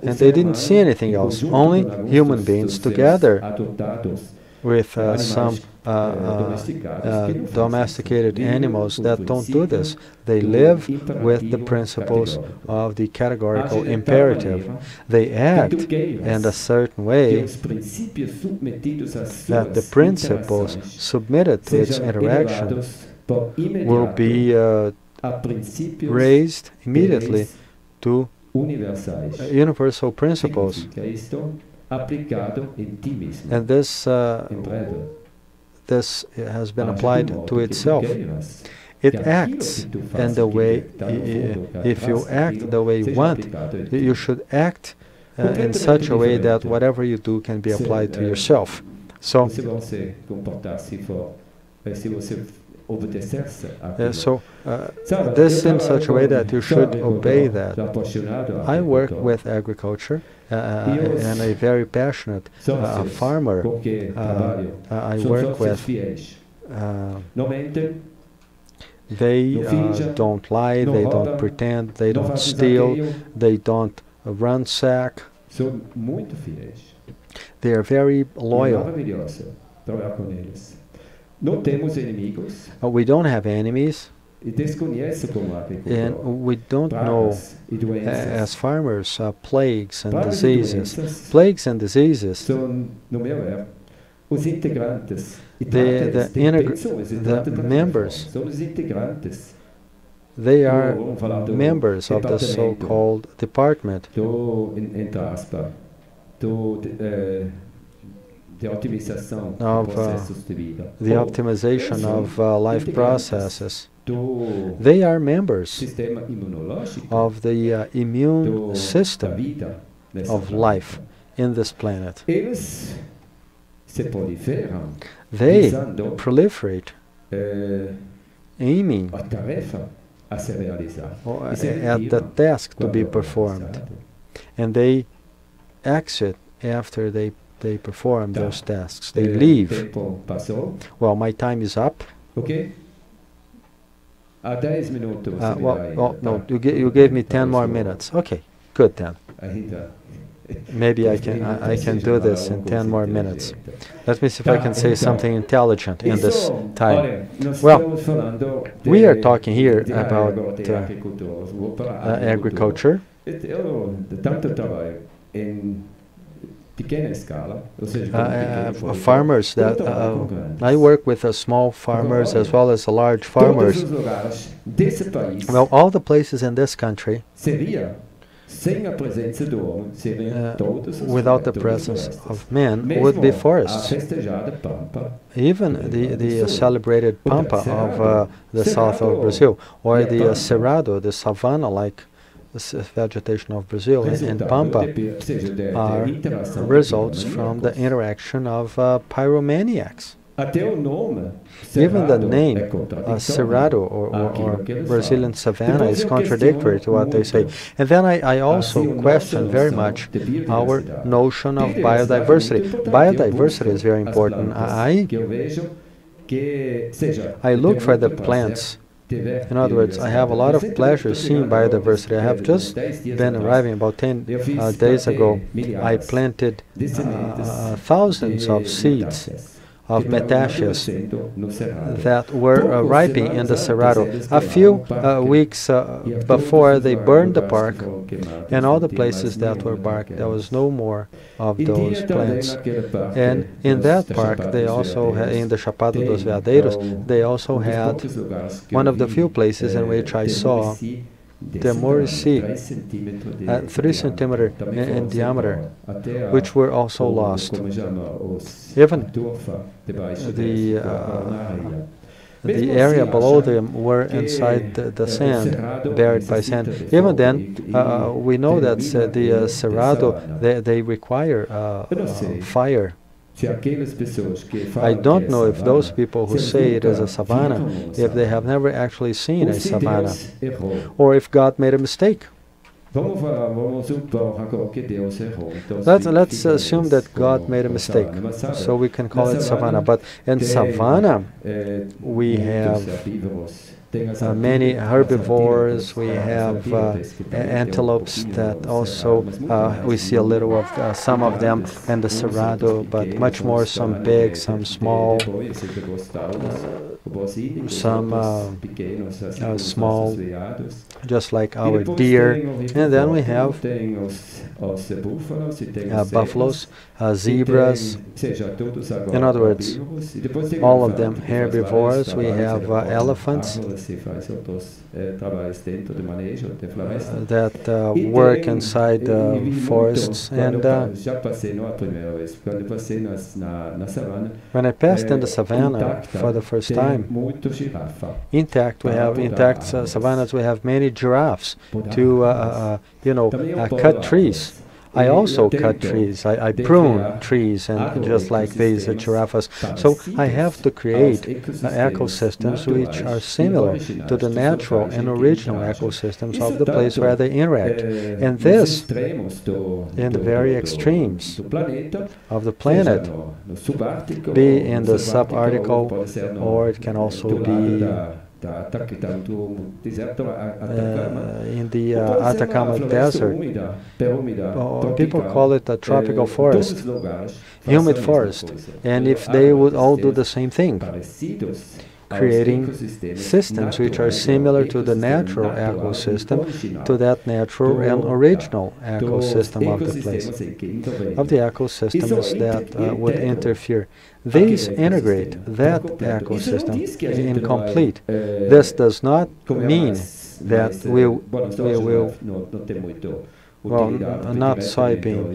And they didn't see anything else, only human beings together with some domesticated animals that don't do this. They live with the principles of the categorical imperative. They act in a certain way that the principles submitted to its interaction will be raised immediately to universal principles. And this has been applied to itself. It acts in the way, if you act the way you want, you should act in such a way that whatever you do can be applied to yourself. So, this in such a way that you should obey that. I work with agriculture and a very passionate farmer. I work with. They don't lie, they don't pretend, they don't steal, they don't ransack. They are very loyal. We don't have enemies, and we don't know, as farmers, plagues and diseases. Plagues and diseases, the members, they are members of the so-called department. The optimization of life processes. They are members of the immune system of life in this planet. They proliferate, aiming at the task to be performed, and they exit after they perform those tasks. They leave. Well, my time is up. No, you gave me 10 more minutes. Okay, good then. Maybe I can do this in 10 more minutes. Let me see if I can say something intelligent in this time. Well, we are talking here about agriculture. Farmers that I work with small farmers as well as large farmers. Well, all the places in this country without the presence of man would be forests. Even the celebrated pampa of the south of Brazil, or the cerrado, the savanna-like vegetation of Brazil and pampa, are results from the interaction of pyromaniacs. Even the name cerrado or Brazilian savanna is contradictory to what they say. And then I also question very much our notion of biodiversity. Biodiversity is very important. I look for the plants. In other words, I have a lot of pleasure seeing biodiversity. I have just been arriving about 10 days ago. I planted thousands of seeds of metaceas that were ripening in the cerrado. A few weeks before they burned the park, and all the places that were barked, there was no more of those plants. And in that park, they also had, in the Chapada dos Veadeiros, they also had one of the few places in which I saw the Morici at 3 centimeters in diameter, which were also lost. Even the area below them were inside the sand, buried by sand. Even then, we know that the cerrado, they require fire. I don't know if those people who say it is a savanna, if they have never actually seen a savanna, or if God made a mistake. Let's assume that God made a mistake, so we can call it savanna. But in savanna, we have many herbivores, we have antelopes that also, we see a little of some of them in the cerrado, but much more some big, some small, some small, just like our deer. And then we have buffaloes, zebras, in other words, all of them herbivores. We have elephants that work inside forests. And when I passed in the savanna for the first time, intact savannas, we have many giraffes to cut trees. I also cut trees. I prune trees, and just like these giraffes. So I have to create ecosystems which are similar to the natural and original ecosystems of the place where they interact. And this, in the very extremes of the planet, be in the subarctical, or it can also be in the Atacama Desert. People call it a tropical forest, humid forest. And if they would all do the same thing, creating systems which are similar to the natural ecosystem, to that natural and original ecosystem of the place, of the ecosystems that would interfere. These integrate that ecosystem incomplete. This does not mean that we will well, not soybean.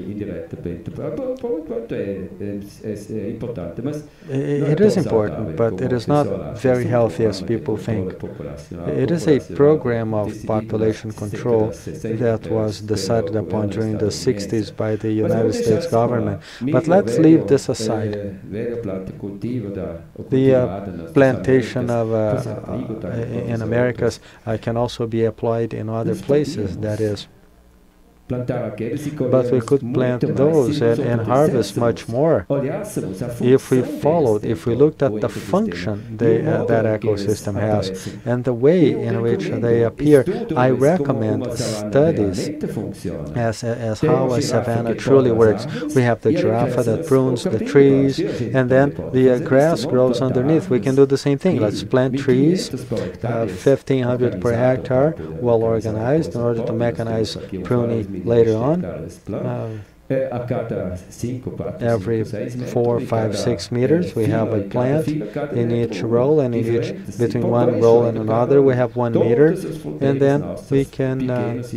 It is important, but it is not very healthy as people think. It is a program of population control that was decided upon during the 60s by the United States government. But let's leave this aside. The plantation of in Americas can also be applied in other places, that is, But we could plant those and harvest much more if we followed, if we looked at the function that ecosystem has and the way in which they appear. I recommend studies as how a savanna truly works. We have the giraffe that prunes the trees, and then the grass grows underneath. We can do the same thing. Let's plant trees, 1,500 per hectare, well organized, in order to mechanize pruning later on. Every 4, 5, 6 meters we have a plant in each row, and in each, between one row and another we have 1 meter, and then we can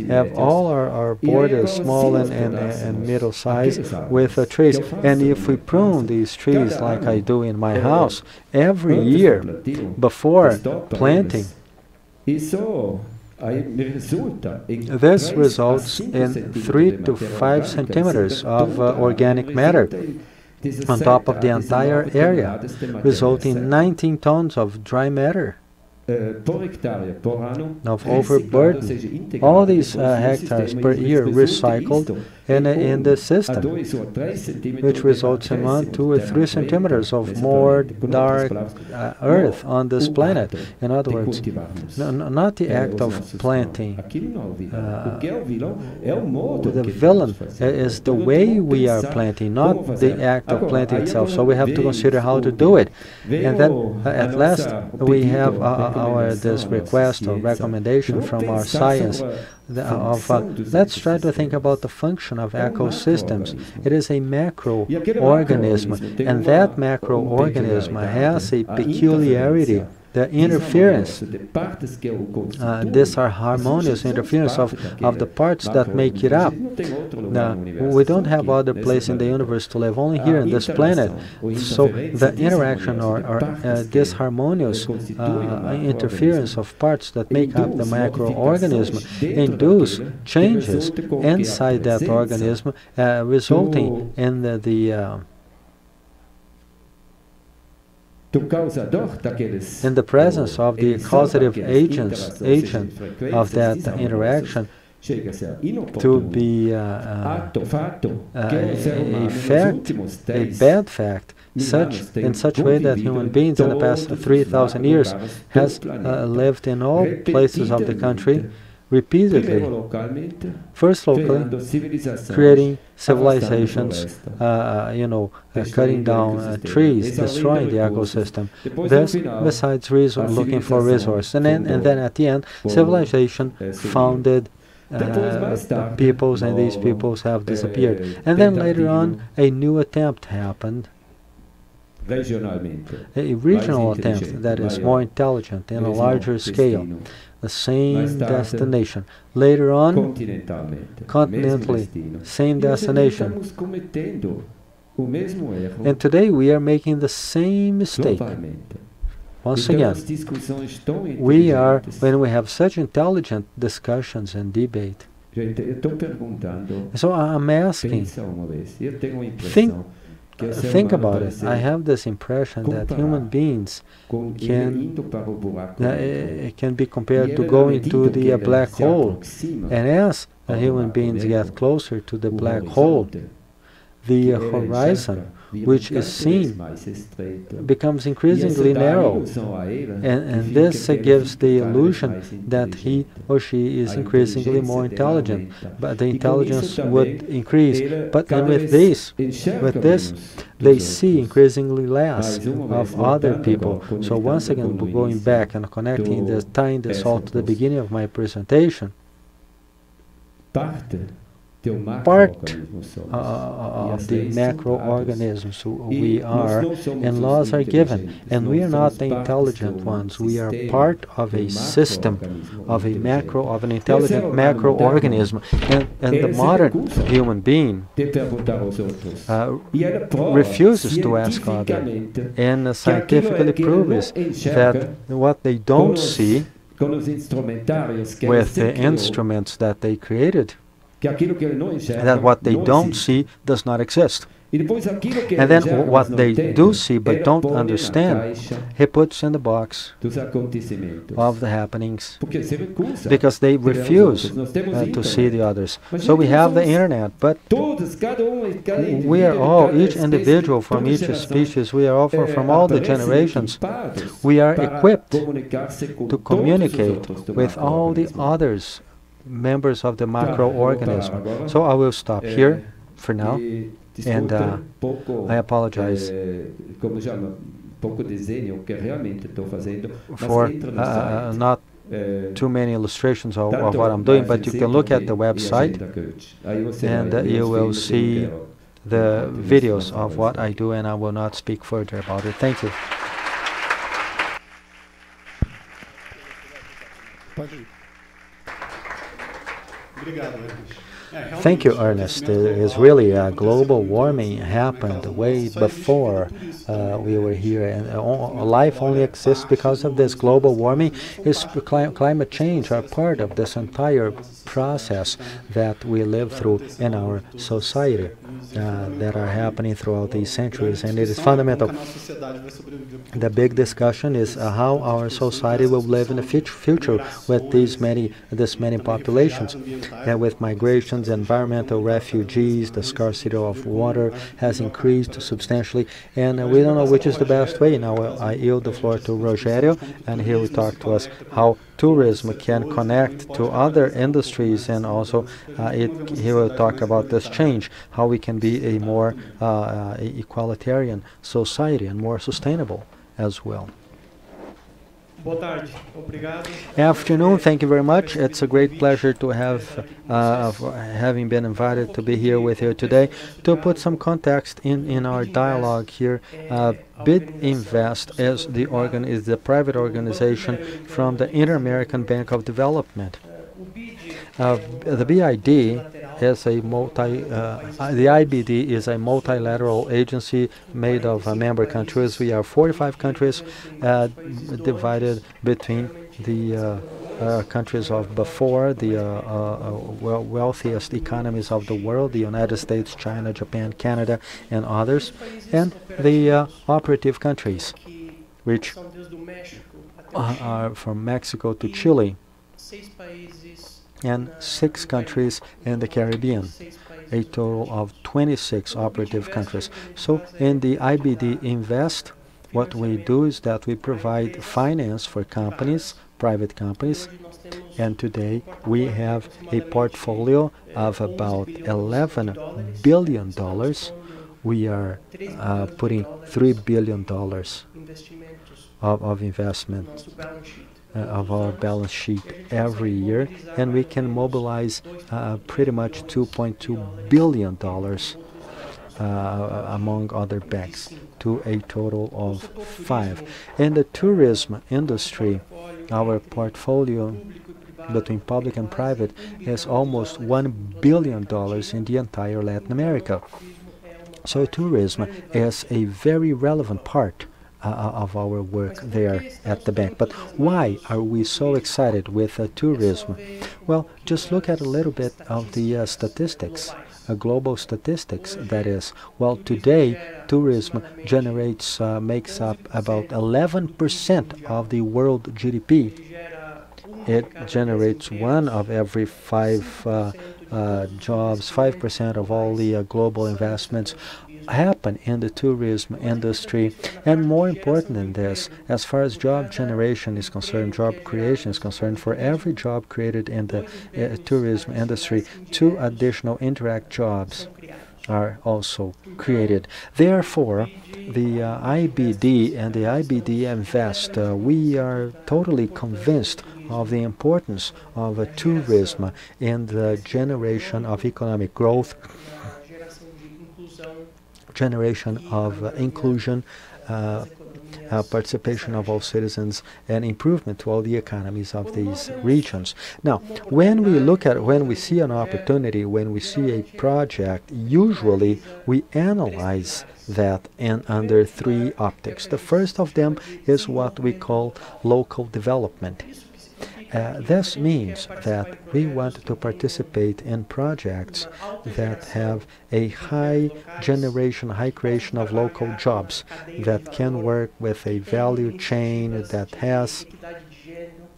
have all our borders small and middle size with trees. And if we prune these trees like I do in my house every year before planting, this results in 3 to 5 centimeters of organic matter on top of the entire area, resulting in 19 tons of dry matter of overburden. All these hectares per year recycled in the system, which results in 1, 2, or 3 centimeters of more dark earth on this planet. In other words, not the act of planting. The villain is the way we are planting, not the act of planting itself. So we have to consider how to do it. And then at last we have this request or recommendation from our science let's try to think about the function of ecosystems. It is a macroorganism, and that macroorganism has a peculiarity. The interference, this are harmonious interference of the parts that make it up. We don't have other place in the universe to live, only here on this planet. So the interaction or this harmonious interference of parts that make up the macroorganism induce changes inside that organism, resulting in in the presence of the causative agent of that interaction to be a bad fact, in such way that human beings in the past 3,000 years has lived in all places of the country repeatedly, first locally, creating civilizations, cutting down trees, destroying the ecosystem. This, besides looking for resources, and then at the end, civilization founded peoples, and these peoples have disappeared. And then later on, a new attempt happened. A regional attempt that is more intelligent in a larger scale. The same destination. Later on, continentally, same destination. And today we are making the same mistake. Once again, we are, when we have such intelligent discussions and debate. So I'm asking, think about it. I have this impression that human beings can be compared to going to the black hole. And as human beings get closer to the black hole, the horizon, which is seen, becomes increasingly narrow. And this gives the illusion that he or she is increasingly more intelligent, but the intelligence would increase. But with this, they see increasingly less of other people. So once again, going back and connecting this, tying this all to the beginning of my presentation, part of the macroorganisms we are, and laws are given, and we are not the intelligent ones. We are part of a system, of an intelligent macroorganism, and the modern human being refuses to ask others, and scientifically proves that what they don't see with the instruments that they created, that what they don't see does not exist. And then what they do see but don't understand, he puts in the box of the happenings, because they refuse to see the others. So we have the internet, but we are all, each individual from each species, we are all from all the generations, we are equipped to communicate with all the others, members of the macroorganism. So I will stop here for now, and I apologize for not too many illustrations of what I'm doing, but you can look at the website and you will see the videos of what I do, and I will not speak further about it. Thank you. Thank you, Ernest. It is really global warming happened way before we were here, and life only exists because of this global warming. Climate change are part of this entire process that we live through in our society, that are happening throughout these centuries, and it is fundamental. The big discussion is how our society will live in the future with this many populations, and with migrations, environmental refugees, the scarcity of water has increased substantially, and we don't know which is the best way. Now I yield the floor to Rogério, and he will talk to us how tourism can connect to other industries, and also he will talk about this change, how we can be a more equalitarian society and more sustainable as well. Afternoon, thank you very much. It's a great pleasure to have having been invited to be here with you today to put some context in our dialogue here. BidInvest is the private organization from the Inter-American Bank of Development. The BID is the IBD is a multilateral agency made of member countries. We are 45 countries divided between the countries of before, the wealthiest economies of the world, the United States, China, Japan, Canada, and others, and the operative countries, which are from Mexico to Chile, and 6 countries in the Caribbean, a total of 26 operative countries. So in the IBD Invest, what we do is that we provide finance for companies, private companies, and today we have a portfolio of about $11 billion. We are putting $3 billion of investment of our balance sheet every year, and we can mobilize pretty much $2.2 billion among other banks, to a total of 5. In the tourism industry, our portfolio between public and private is almost $1 billion in the entire Latin America. So tourism is a very relevant part of our work there at the bank. But why are we so excited with tourism? Well, just look at a little bit of the statistics, global statistics, that is. Well, today, tourism generates, makes up about 11% of the world GDP. It generates 1 of every 5 jobs, 5% of all the global investments happen in the tourism industry. And more important than this, as far as job generation is concerned, job creation is concerned, for every job created in the tourism industry, 2 additional indirect jobs are also created. Therefore, the IBD and the IBD Invest, we are totally convinced of the importance of tourism in the generation of economic growth, generation of inclusion, participation of all citizens, and improvement to all the economies of these regions. Now, when we see an opportunity, when we see a project, usually we analyze that under 3 optics. The first of them is what we call local development. This means that we want to participate in projects that have a high generation, high creation of local jobs, that can work with a value chain, that has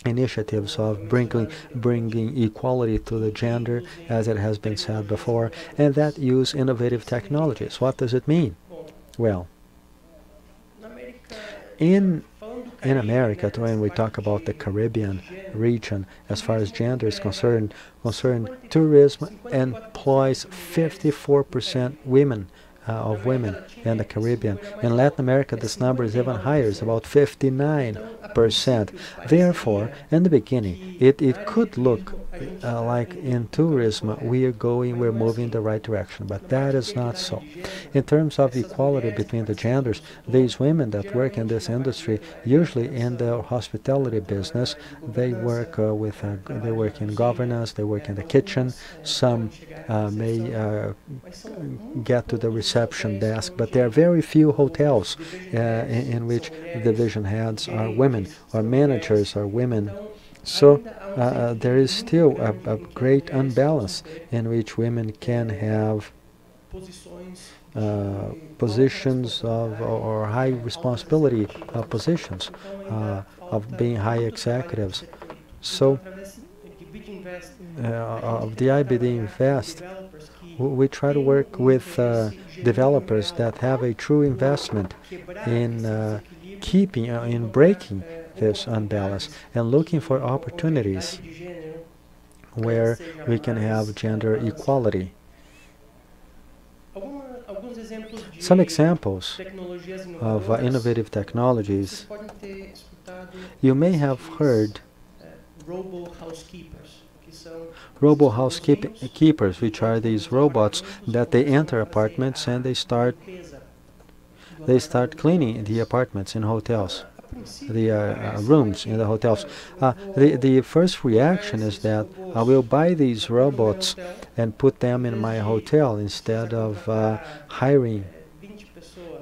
initiatives of bringing equality to the gender, as it has been said before, and that use innovative technologies. What does it mean? Well, in America, when we talk about the Caribbean region, as far as gender is concerned, tourism employs 54% of women in the Caribbean. In Latin America, this number is even higher, it's about 59%. Therefore, in the beginning, it could look like in tourism we're moving in the right direction, but that is not so. In terms of equality between the genders, these women that work in this industry, usually in the hospitality business, they work they work in governance, they work in the kitchen. Some may get to the reception desk, but there are very few hotels in which division heads are women or managers are women. So there is still a great unbalance in which women can have positions of or high responsibility positions of being high executives. So of the IBD Invest, we try to work with developers that have a true investment in in breaking this unbalance and looking for opportunities where we can have gender equality. Some examples of innovative technologies. You may have heard robo-housekeepers, which are these robots that they enter apartments and they start cleaning the apartments in hotels, the rooms in the hotels. The first reaction is that I will buy these robots and put them in my hotel instead of hiring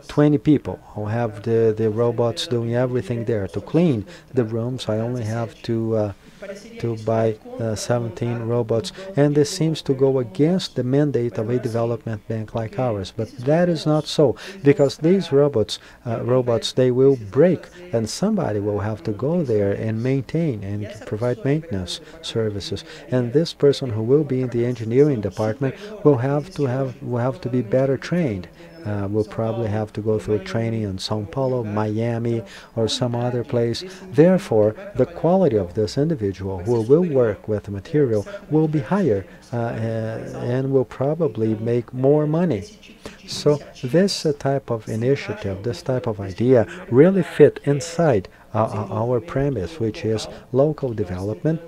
20 people who have the robots doing everything there. To clean the rooms, I only have to buy 17 robots, and this seems to go against the mandate of a development bank like ours. But that is not so, because these robots they will break, and somebody will have to go there and maintain and provide maintenance services. And this person who will be in the engineering department will have to be better trained. We'll probably have to go through training in São Paulo, Miami, or some other place. Therefore, the quality of this individual who will work with the material will be higher and will probably make more money. So this type of initiative, this type of idea really fit inside our premise, which is local development,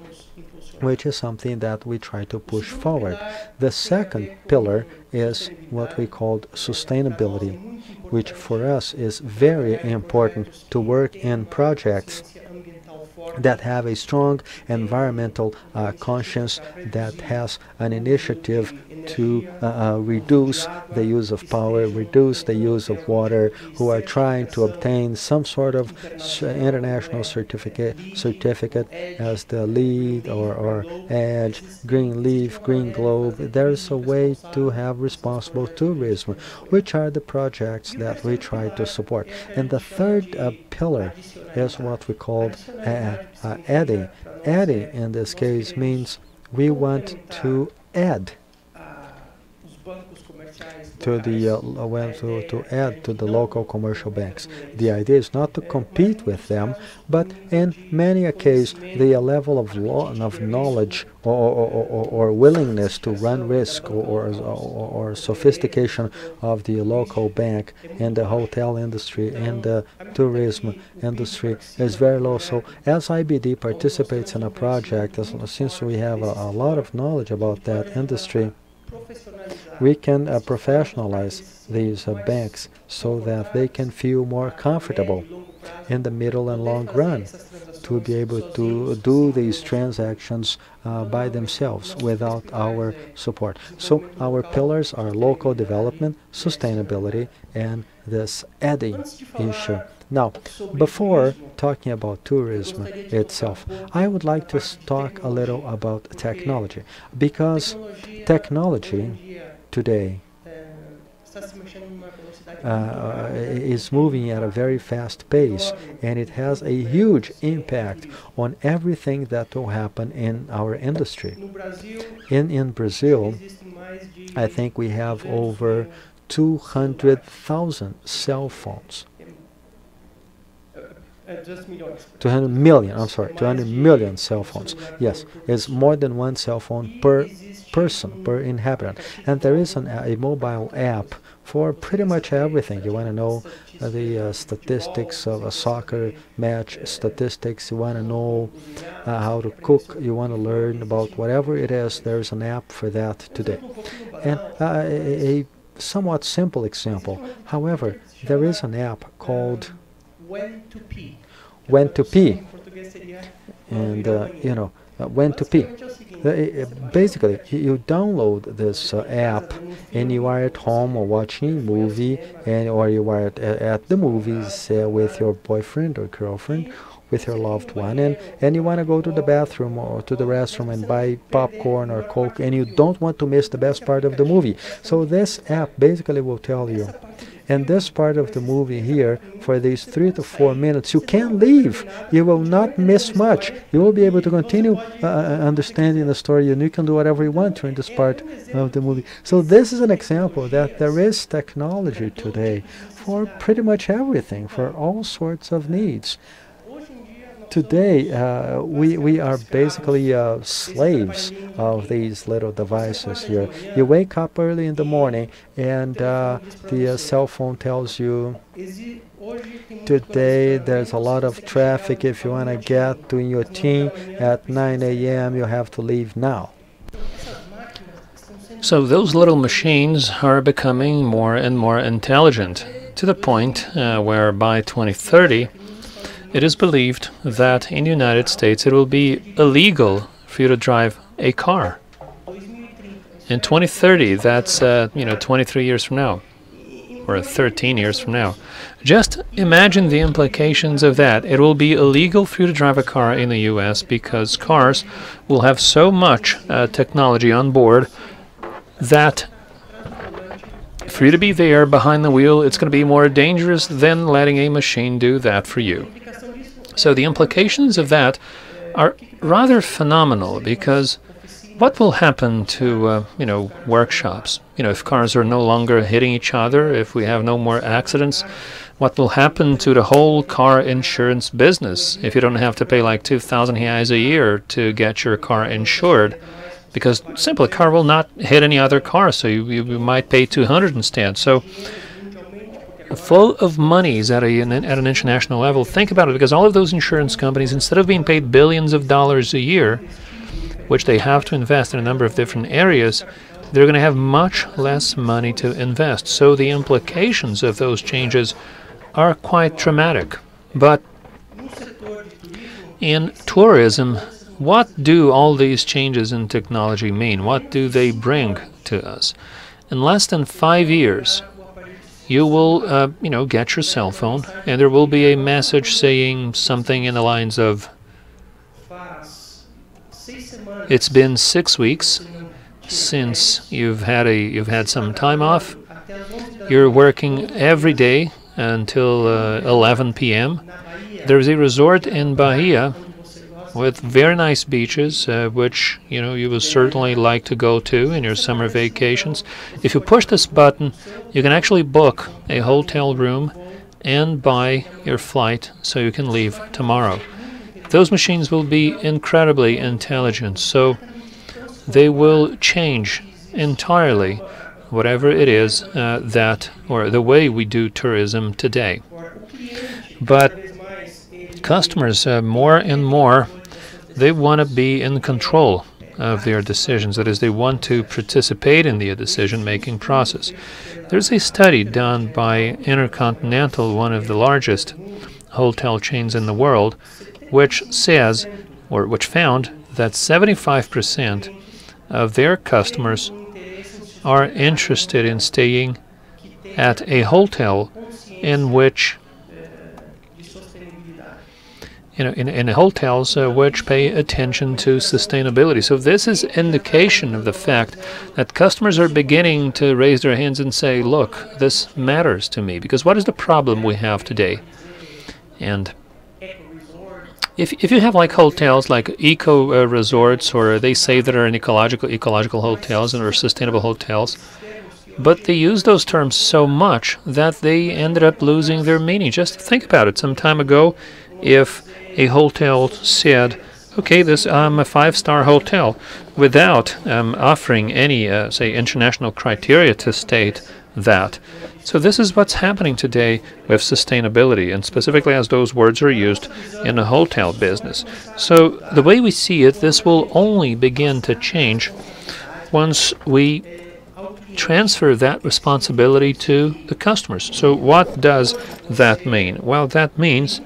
which is something that we try to push forward. The second pillar is what we call sustainability, which for us is very important to work in projects that have a strong environmental conscience, that has an initiative to reduce the use of power, reduce the use of water, who are trying to obtain some sort of international certificate as the LEED or EDGE, Green Leaf, Green Globe. There's a way to have responsible tourism, which are the projects that we try to support. And the third pillar is what we call adding. Adding in this case means we want to add to the local commercial banks. The idea is not to compete with them, but in many a case the level of knowledge or willingness to run risk or sophistication of the local bank in the hotel industry and the tourism industry is very low. So as IBD participates in a project, since we have a lot of knowledge about that industry, we can professionalize these banks so that they can feel more comfortable in the middle and long run to be able to do these transactions by themselves without our support. So our pillars are local development, sustainability, and this adding issue. Now, before talking about tourism itself, I would like to talk a little about technology, because technology today is moving at a very fast pace, and it has a huge impact on everything that will happen in our industry. In Brazil, I think we have over 200,000 cell phones. 200 million cell phones. Yes, it's more than one cell phone per person, per inhabitant. And there is a mobile app for pretty much everything. You want to know the statistics of a soccer match, statistics, you want to know how to cook, you want to learn about whatever it is, there's an app for that today. And a somewhat simple example, however, there is an app called When to Pee, and When to Pee. Basically, you download this app, and you are at home or watching a movie, or you are at the movies with your boyfriend or girlfriend, with your loved one, and you want to go to the bathroom or to the restroom and buy popcorn or Coke, and you don't want to miss the best part of the movie. So this app basically will tell you, and this part of the movie here, for these 3 to 4 minutes, you can't leave. You will not miss much. You will be able to continue understanding the story, and you can do whatever you want during this part of the movie. So this is an example that there is technology today for pretty much everything, for all sorts of needs. Today, we are basically slaves of these little devices here. You wake up early in the morning, and the cell phone tells you, today there's a lot of traffic. If you want to get to Inhotim at 9 a.m., you have to leave now. So those little machines are becoming more and more intelligent, to the point where by 2030, it is believed that in the United States it will be illegal for you to drive a car. In 2030, that's 23 years from now, or 13 years from now. Just imagine the implications of that. It will be illegal for you to drive a car in the US because cars will have so much technology on board that for you to be there behind the wheel, it's going to be more dangerous than letting a machine do that for you. So the implications of that are rather phenomenal, because what will happen to workshops? If cars are no longer hitting each other, if we have no more accidents, what will happen to the whole car insurance business if you don't have to pay like 2,000 reais a year to get your car insured? Because simply a car will not hit any other car, so you might pay 200 instead. So a flow of monies at an international level. Think about it, because all of those insurance companies, instead of being paid billions of dollars a year, which they have to invest in a number of different areas, they're going to have much less money to invest. So the implications of those changes are quite dramatic. But in tourism, what do all these changes in technology mean? What do they bring to us? In less than 5 years, you will, get your cell phone, and there will be a message saying something in the lines of, "It's been 6 weeks since you've had some time off. You're working every day until 11 p.m. There's a resort in Bahia with very nice beaches, which you will certainly like to go to in your summer vacations. If you push this button, you can actually book a hotel room and buy your flight so you can leave tomorrow." Those machines will be incredibly intelligent, so they will change entirely whatever it is or the way we do tourism today. But customers, more and more, they want to be in control of their decisions. That is, they want to participate in the decision-making process. There's a study done by Intercontinental, one of the largest hotel chains in the world, which says, or which found, that 75% of their customers are interested in staying at a hotel in which, in hotels which pay attention to sustainability. So this is indication of the fact that customers are beginning to raise their hands and say, look, this matters to me. Because what is the problem we have today? And if you have like hotels like eco resorts, or they say that are in ecological hotels and are sustainable hotels, but they use those terms so much that they ended up losing their meaning. Just think about it. Some time ago, if a hotel said, okay, I'm a 5-star hotel, without offering any, say, international criteria to state that. So this is what's happening today with sustainability, and specifically as those words are used in the hotel business. So the way we see it, this will only begin to change once we transfer that responsibility to the customers. So what does that mean? Well, that means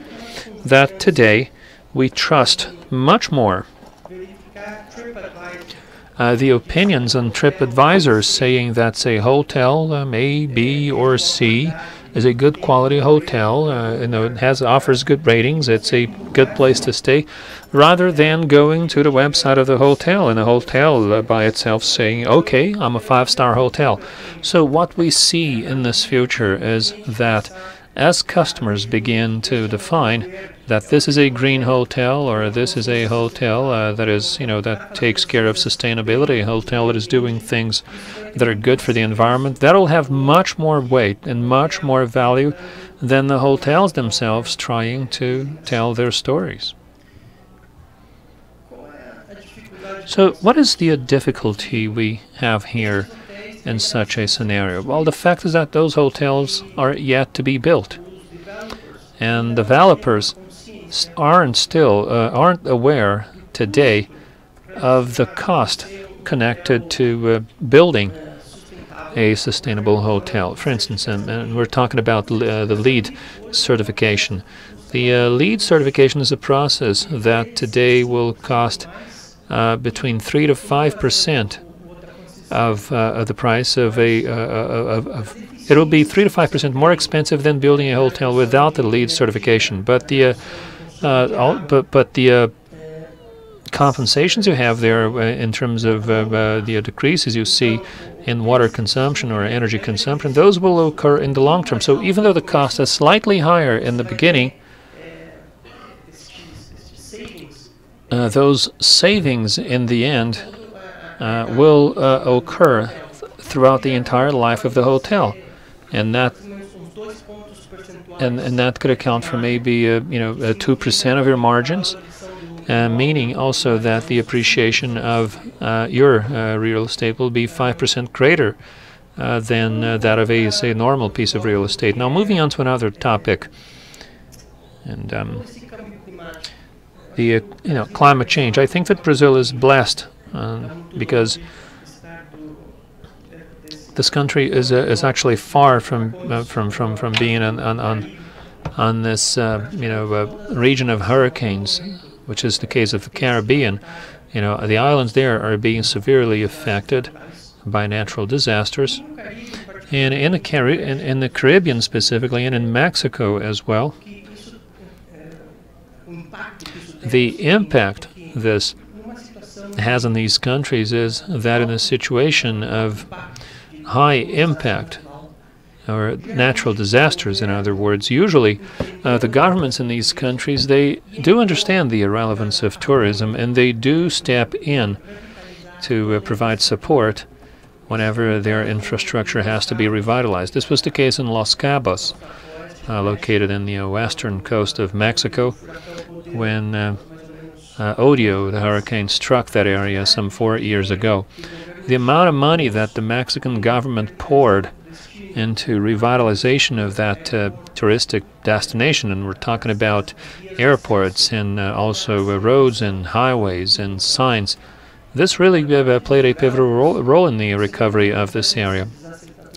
that today we trust much more the opinions on TripAdvisor saying that a hotel A, B, or C is a good quality hotel. It offers good ratings. It's a good place to stay, rather than going to the website of the hotel and the hotel by itself saying, okay, I'm a 5-star hotel. So what we see in this future is that as customers begin to define that this is a green hotel, or this is a hotel that is, that takes care of sustainability, a hotel that is doing things that are good for the environment, that'll have much more weight and much more value than the hotels themselves trying to tell their stories. So what is the difficulty we have here in such a scenario? Well, the fact is that those hotels are yet to be built, and developers aren't aware today of the cost connected to building a sustainable hotel. For instance, and we're talking about the LEED certification. The LEED certification is a process that today will cost between 3 to 5% of the price of it will be 3 to 5% more expensive than building a hotel without the LEED certification. But the compensations you have there in terms of the decreases you see in water consumption or energy consumption, those will occur in the long term. So even though the cost is slightly higher in the beginning, those savings in the end will occur throughout the entire life of the hotel, and that could account for maybe 2% of your margins, meaning also that the appreciation of your real estate will be 5% greater than that of a, say, normal piece of real estate. Now, moving on to another topic, and the climate change. I think that Brazil is blessed because this country is actually far from being on this region of hurricanes, which is the case of the Caribbean. The islands there are being severely affected by natural disasters, and in the Caribbean specifically, and in Mexico as well. The impact this has on these countries is that in a situation of high impact, or natural disasters, in other words, usually the governments in these countries, they do understand the irrelevance of tourism, and they do step in to provide support whenever their infrastructure has to be revitalized. This was the case in Los Cabos, located in the western coast of Mexico, when Odio, the hurricane, struck that area some 4 years ago. The amount of money that the Mexican government poured into revitalization of that touristic destination, and we're talking about airports and also roads and highways and signs, this really played a pivotal role in the recovery of this area.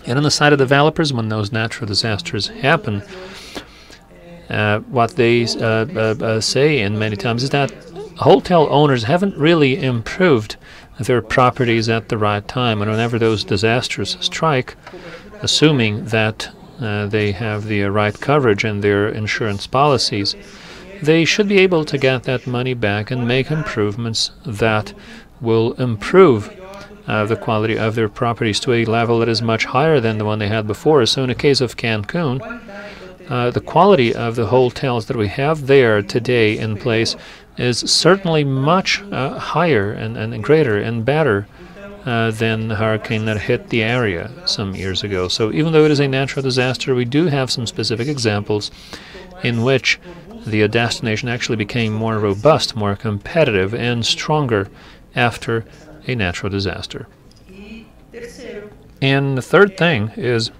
And on the side of developers, when those natural disasters happen, what they say in many times is that hotel owners haven't really improved their properties at the right time, and whenever those disasters strike, assuming that they have the right coverage in their insurance policies, they should be able to get that money back and make improvements that will improve the quality of their properties to a level that is much higher than the one they had before. So in the case of Cancun, the quality of the hotels that we have there today in place is certainly much higher and greater and better than the hurricane that hit the area some years ago. So even though it is a natural disaster, we do have some specific examples in which the destination actually became more robust, more competitive, and stronger after a natural disaster. And the third thing is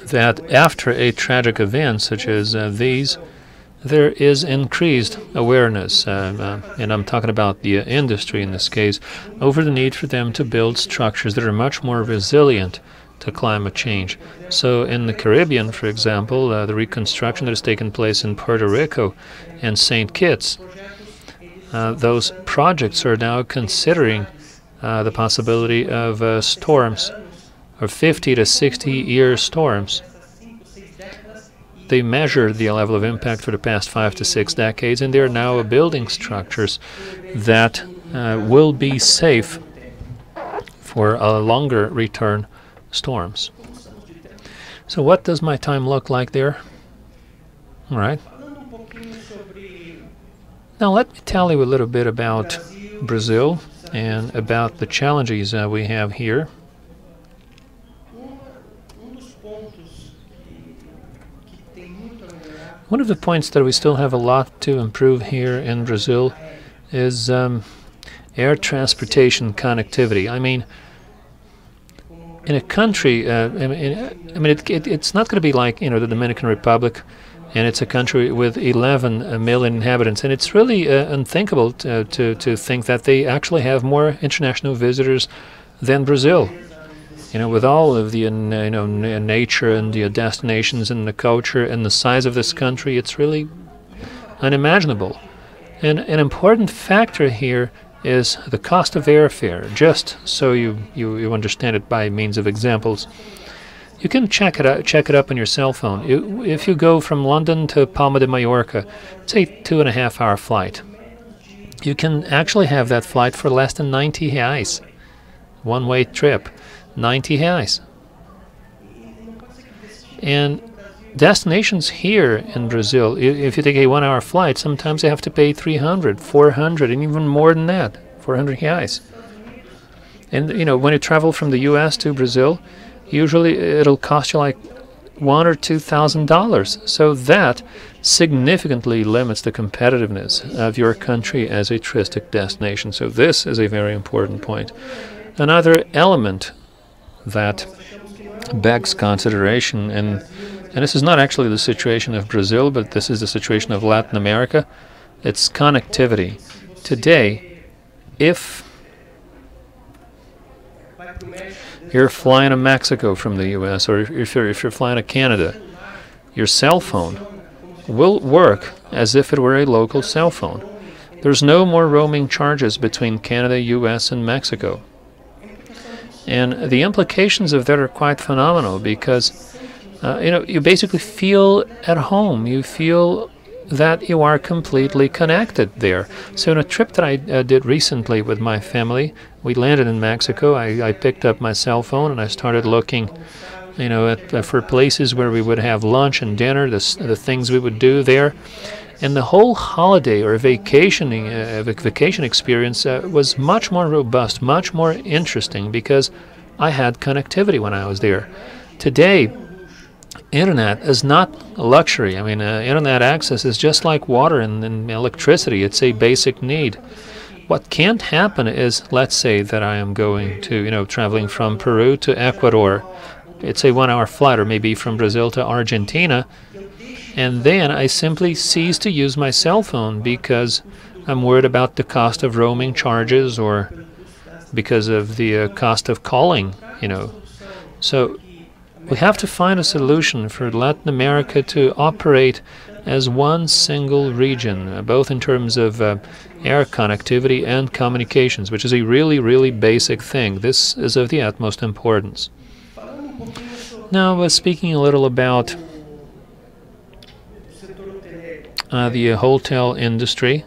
that after a tragic event such as these, there is increased awareness, and I'm talking about the industry in this case, over the need for them to build structures that are much more resilient to climate change. So in the Caribbean, for example, the reconstruction that has taken place in Puerto Rico and St. Kitts, those projects are now considering the possibility of storms, or 50 to 60-year storms. They measured the level of impact for the past 5 to 6 decades, and they are now building structures that will be safe for a longer return storms. So what does my time look like there? All right. Now let me tell you a little bit about Brazil and about the challenges we have here. One of the points that we still have a lot to improve here in Brazil is air transportation connectivity. I mean, in a country, it's not going to be like, you know, the Dominican Republic, and it's a country with 11 million inhabitants, and it's really unthinkable to think that they actually have more international visitors than Brazil. You know, with all of the nature and the destinations and the culture and the size of this country, it's really unimaginable. And an important factor here is the cost of airfare. Just so you understand it by means of examples, you can check it up on your cell phone. If you go from London to Palma de Mallorca, it's a 2.5-hour flight. You can actually have that flight for less than 90 reais, one-way trip. 90 reais. And destinations here in Brazil, if you take a 1-hour flight, sometimes you have to pay 300, 400, and even more than that, 400 reais. And you know, when you travel from the U.S. to Brazil, usually it'll cost you like $1,000 or $2,000. So that significantly limits the competitiveness of your country as a touristic destination. So this is a very important point. Another element that begs consideration, and this is not actually the situation of Brazil, but this is the situation of Latin America, it's connectivity. Today, if you're flying to Mexico from the US, or if you're flying to Canada, your cell phone will work as if it were a local cell phone. There's no more roaming charges between Canada, US, and Mexico. And the implications of that are quite phenomenal because, you basically feel at home. You feel that you are completely connected there. So in a trip that I did recently with my family, we landed in Mexico. I picked up my cell phone and I started looking, for places where we would have lunch and dinner, the things we would do there. And the whole holiday or vacation experience was much more robust, much more interesting because I had connectivity when I was there. Today, internet is not a luxury. I mean, internet access is just like water and electricity. It's a basic need. What can't happen is, let's say that I am going to, traveling from Peru to Ecuador. It's a 1-hour flight, or maybe from Brazil to Argentina. And then I simply cease to use my cell phone because I'm worried about the cost of roaming charges or because of the cost of calling, So we have to find a solution for Latin America to operate as one single region, both in terms of air connectivity and communications, which is a really, really basic thing. This is of the utmost importance. Now, speaking a little about the hotel industry.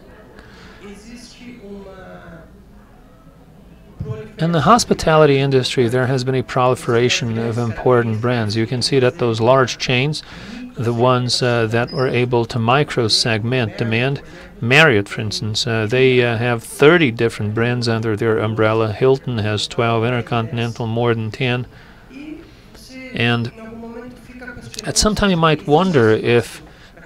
In the hospitality industry, there has been a proliferation of important brands. You can see that those large chains, the ones that were able to micro-segment demand, Marriott, for instance, they have 30 different brands under their umbrella. Hilton has 12, Intercontinental more than 10. And at some time you might wonder if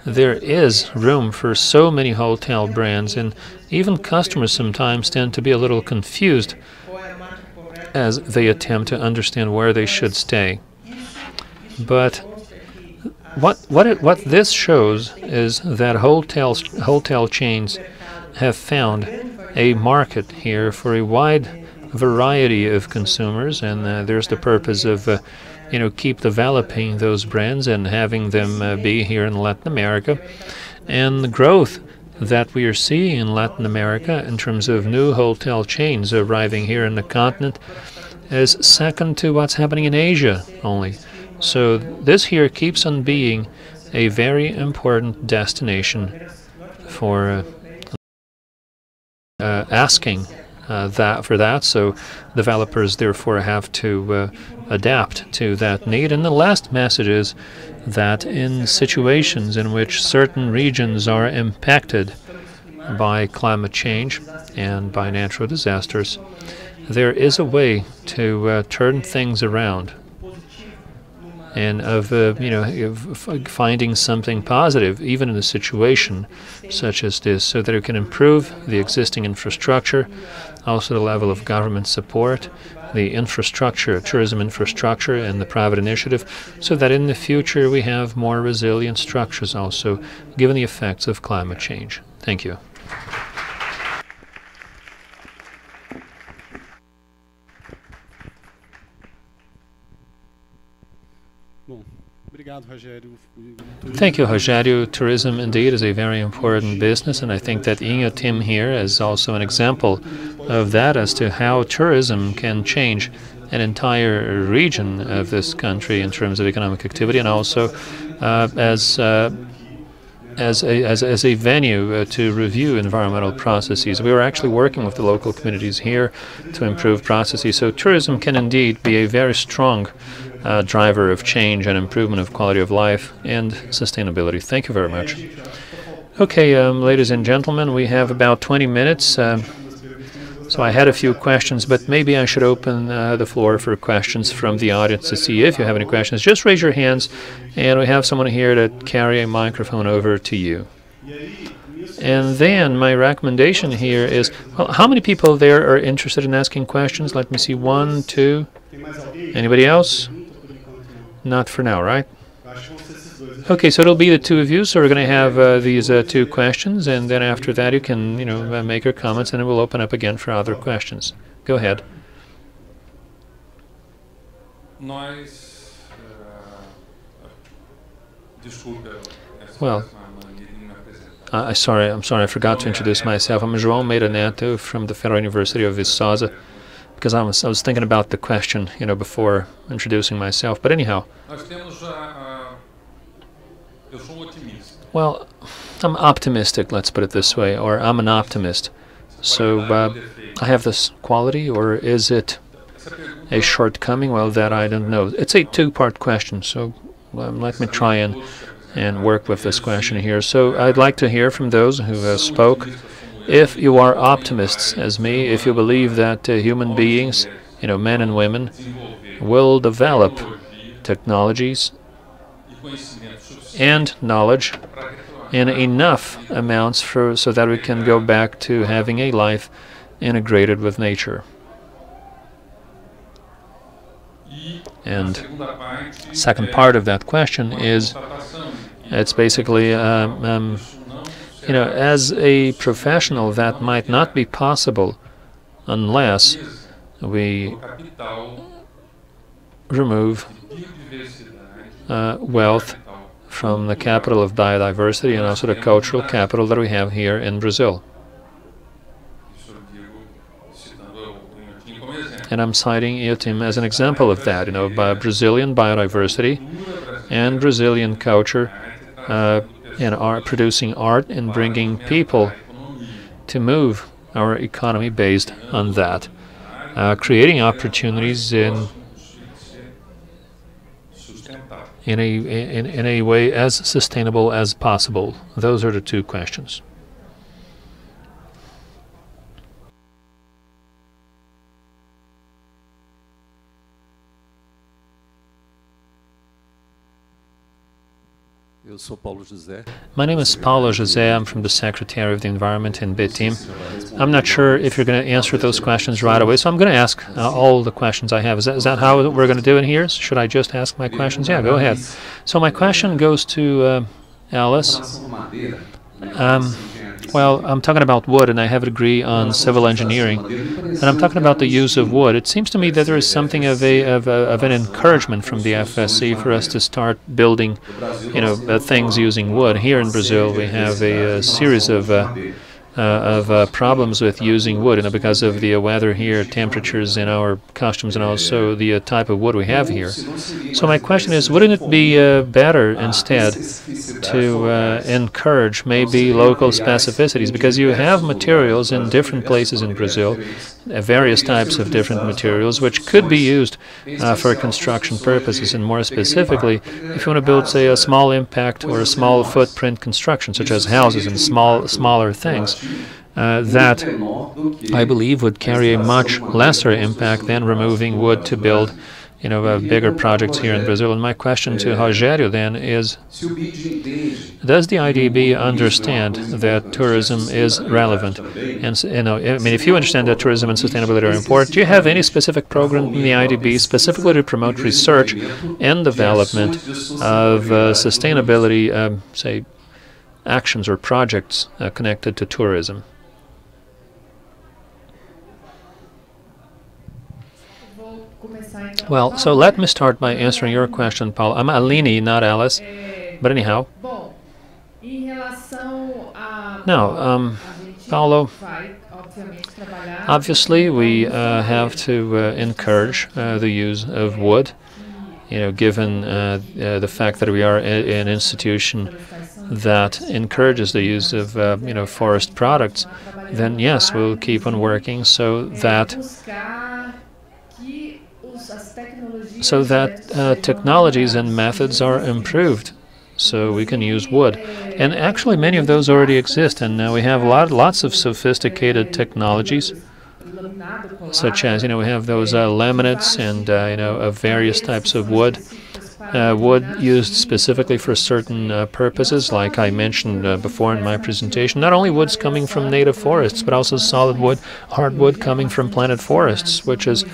there is room for so many hotel brands, and even customers sometimes tend to be a little confused as they attempt to understand where they should stay. But what this shows is that hotel chains have found a market here for a wide variety of consumers, and there's the purpose of keep developing those brands and having them be here in Latin America. And the growth that we are seeing in Latin America in terms of new hotel chains arriving here in the continent is second to what's happening in Asia only. So this here keeps on being a very important destination for asking for that. So developers therefore have to adapt to that need. And the last message is that in situations in which certain regions are impacted by climate change and by natural disasters, there is a way to turn things around, and of finding something positive even in a situation such as this, so that it can improve the existing infrastructure, also the level of government support, the infrastructure, tourism infrastructure, and the private initiative, so that in the future we have more resilient structures also, given the effects of climate change. Thank you. Thank you, Rogério. Tourism indeed is a very important business, and I think that Inhotim here is also an example of that, as to how tourism can change an entire region of this country in terms of economic activity, and also as a venue to review environmental processes. We were actually working with the local communities here to improve processes, so tourism can indeed be a very strong driver of change and improvement of quality of life and sustainability. Thank you very much. Okay, ladies and gentlemen, we have about 20 minutes. So I had a few questions, but maybe I should open the floor for questions from the audience to see if you have any questions. Just raise your hands, and we have someone here to carry a microphone over to you. And then my recommendation here is, well, how many people there are interested in asking questions? Let me see, 1, 2. Anybody else? Not for now, right? Okay, so it'll be the two of you. So we're going to have these two questions, and then after that you can, make your comments, and then we'll open up again for other questions. Go ahead. Well, I'm sorry, I forgot to introduce myself. I'm João Meira Neto from the Federal University of Viçosa, because I was thinking about the question, before introducing myself. But anyhow, well, I'm optimistic, let's put it this way, or I'm an optimist. So I have this quality, or is it a shortcoming? Well, that I don't know. It's a two-part question, so let me try and work with this question here. So I'd like to hear from those who spoke. If you are optimists as me, if you believe that human beings, men and women, will develop technologies and knowledge in enough amounts so that we can go back to having a life integrated with nature. And second part of that question is, it's basically as a professional, that might not be possible unless we remove wealth from the capital of biodiversity and also the cultural capital that we have here in Brazil. And I'm citing Inhotim as an example of that, by Brazilian biodiversity and Brazilian culture and art, producing art and bringing people to move our economy based on that, creating opportunities in a way as sustainable as possible. Those are the two questions. My name is Paulo José. I'm from the Secretary of the Environment in BITIM. I'm not sure if you're going to answer those questions right away, so I'm going to ask all the questions I have. Is that how we're going to do it here? Should I just ask my questions? Yeah, go ahead. So my question goes to Alice. Well, I'm talking about wood, and I have a degree on civil engineering, and I'm talking about the use of wood. It seems to me that there is something of an encouragement from the FSC for us to start building, things using wood. Here in Brazil, we have a series of problems with using wood, because of the weather here, temperatures in our costumes, and also the type of wood we have here. So my question is, wouldn't it be better instead to encourage maybe local specificities? Because you have materials in different places in Brazil, various types of different materials, which could be used for construction purposes. And more specifically, if you want to build, say, a small impact or a small footprint construction, such as houses and smaller things, that I believe would carry a much lesser impact than removing wood to build bigger projects here in Brazil. And my question to Rogério then is, does the IDB understand that tourism is relevant? And if you understand that tourism and sustainability are important, do you have any specific program in the IDB specifically to promote research and development of sustainability, say, actions or projects connected to tourism? Well, so let me start by answering your question, Paulo. I'm Aline, not Alice, but anyhow. Now, Paulo, obviously we have to encourage the use of wood, given the fact that we are an institution that encourages the use of forest products. Then yes, we'll keep on working so that technologies and methods are improved, so we can use wood. And actually many of those already exist, and now we have lots of sophisticated technologies, such as, we have those laminates and, of various types of wood. Wood used specifically for certain purposes, like I mentioned before in my presentation. Not only woods coming from native forests, but also solid wood, hardwood coming from planted forests, which is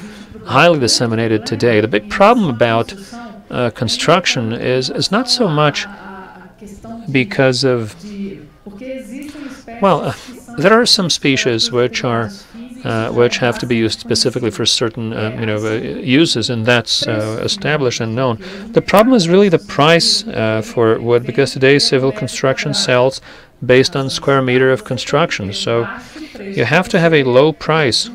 highly disseminated today. The big problem about construction is not so much because of, well, there are some species which have to be used specifically for certain uses, and that's established and known. The problem is really the price for wood, because today civil construction sells based on square meter of construction. So you have to have a low price